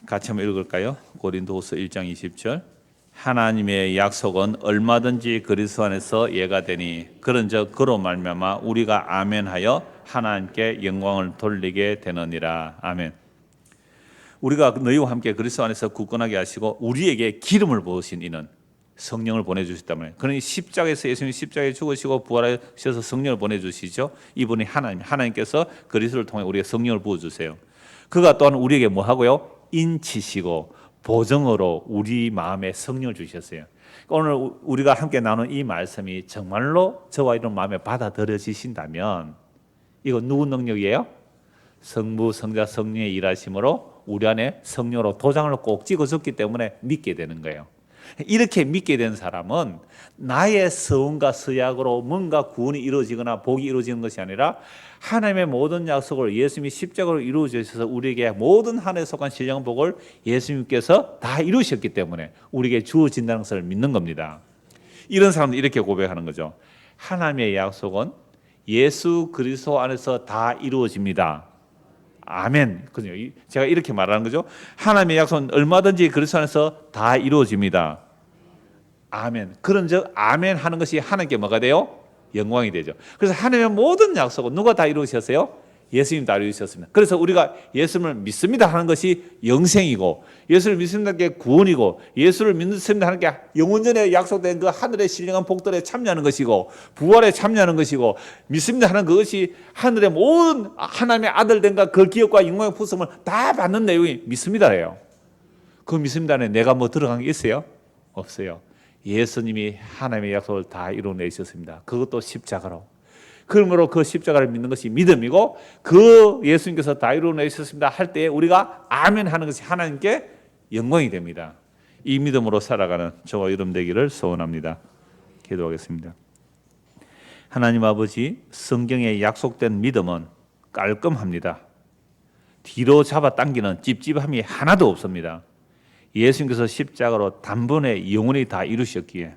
같이 한번 읽을까요? 고린도후서 1장 20절. 하나님의 약속은 얼마든지 그리스도 안에서 예가 되니 그런즉 그로 말미암아 우리가 아멘하여 하나님께 영광을 돌리게 되느니라. 아멘. 우리가 너희와 함께 그리스도 안에서 굳건하게 하시고 우리에게 기름을 부으신 이는 성령을 보내주셨기 때문에, 그러니 십자가에서 예수님이 십자가에 죽으시고 부활하셔서 성령을 보내주시죠. 이분이 하나님께서 그리스도를 통해 우리에게 성령을 부어주세요. 그가 또한 우리에게 뭐 하고요? 인치시고 보정으로 우리 마음에 성령을 주셨어요. 오늘 우리가 함께 나눈 이 말씀이 정말로 저와 이런 마음에 받아들여지신다면 이거 누구 능력이에요? 성부, 성자, 성령의 일하심으로 우리 안에 성령으로 도장을 꼭 찍어줬기 때문에 믿게 되는 거예요. 이렇게 믿게 된 사람은 나의 서원과 서약으로 뭔가 구원이 이루어지거나 복이 이루어지는 것이 아니라 하나님의 모든 약속을 예수님이 십자가로 이루어 주셔서 우리에게 모든 하늘에 속한 신령 복을 예수님께서 다 이루셨기 때문에 우리에게 주어진다는 것을 믿는 겁니다. 이런 사람은 이렇게 고백하는 거죠. 하나님의 약속은 예수 그리스도 안에서 다 이루어집니다. 아멘. 제가 이렇게 말하는 거죠. 하나님의 약속은 얼마든지 그리스도 안에서 다 이루어집니다. 아멘. 그런즉 아멘 하는 것이 하나님께 뭐가 돼요? 영광이 되죠. 그래서 하나님의 모든 약속은 누가 다 이루셨어요? 예수님 다 이루셨습니다. 그래서 우리가 예수를 믿습니다 하는 것이 영생이고, 예수를 믿습니다 하는 게 구원이고, 예수를 믿습니다 하는 게 영원전에 약속된 그 하늘의 신령한 복들에 참여하는 것이고, 부활에 참여하는 것이고, 믿습니다 하는 그것이 하늘의 모든 하나님의 아들 된가 그 기업과 영광의 부름을 다 받는 내용이 믿습니다예요. 그 믿습니다 안에 내가 뭐 들어간 게 있어요? 없어요. 예수님이 하나님의 약속을 다 이루어내셨습니다. 그것도 십자가로. 그러므로 그 십자가를 믿는 것이 믿음이고, 그 예수님께서 다 이루어내셨습니다 할 때 우리가 아멘 하는 것이 하나님께 영광이 됩니다. 이 믿음으로 살아가는 저와 여러분 되기를 소원합니다. 기도하겠습니다. 하나님 아버지, 성경에 약속된 믿음은 깔끔합니다. 뒤로 잡아당기는 찝찝함이 하나도 없습니다. 예수님께서 십자가로 단번에 영원히 다 이루셨기에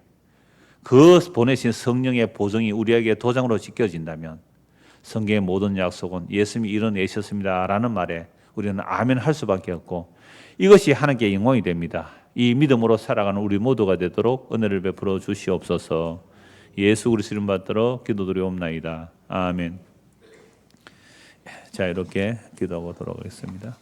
그 보내신 성령의 보정이 우리에게 도장으로 지켜진다면 성경의 모든 약속은 예수님이 이뤄내셨습니다 라는 말에 우리는 아멘 할 수밖에 없고, 이것이 하나님께 영광이 됩니다. 이 믿음으로 살아가는 우리 모두가 되도록 은혜를 베풀어 주시옵소서. 예수 그리스도 이름 받들어 기도드리옵나이다. 아멘. 자, 이렇게 기도하고 돌아가겠습니다.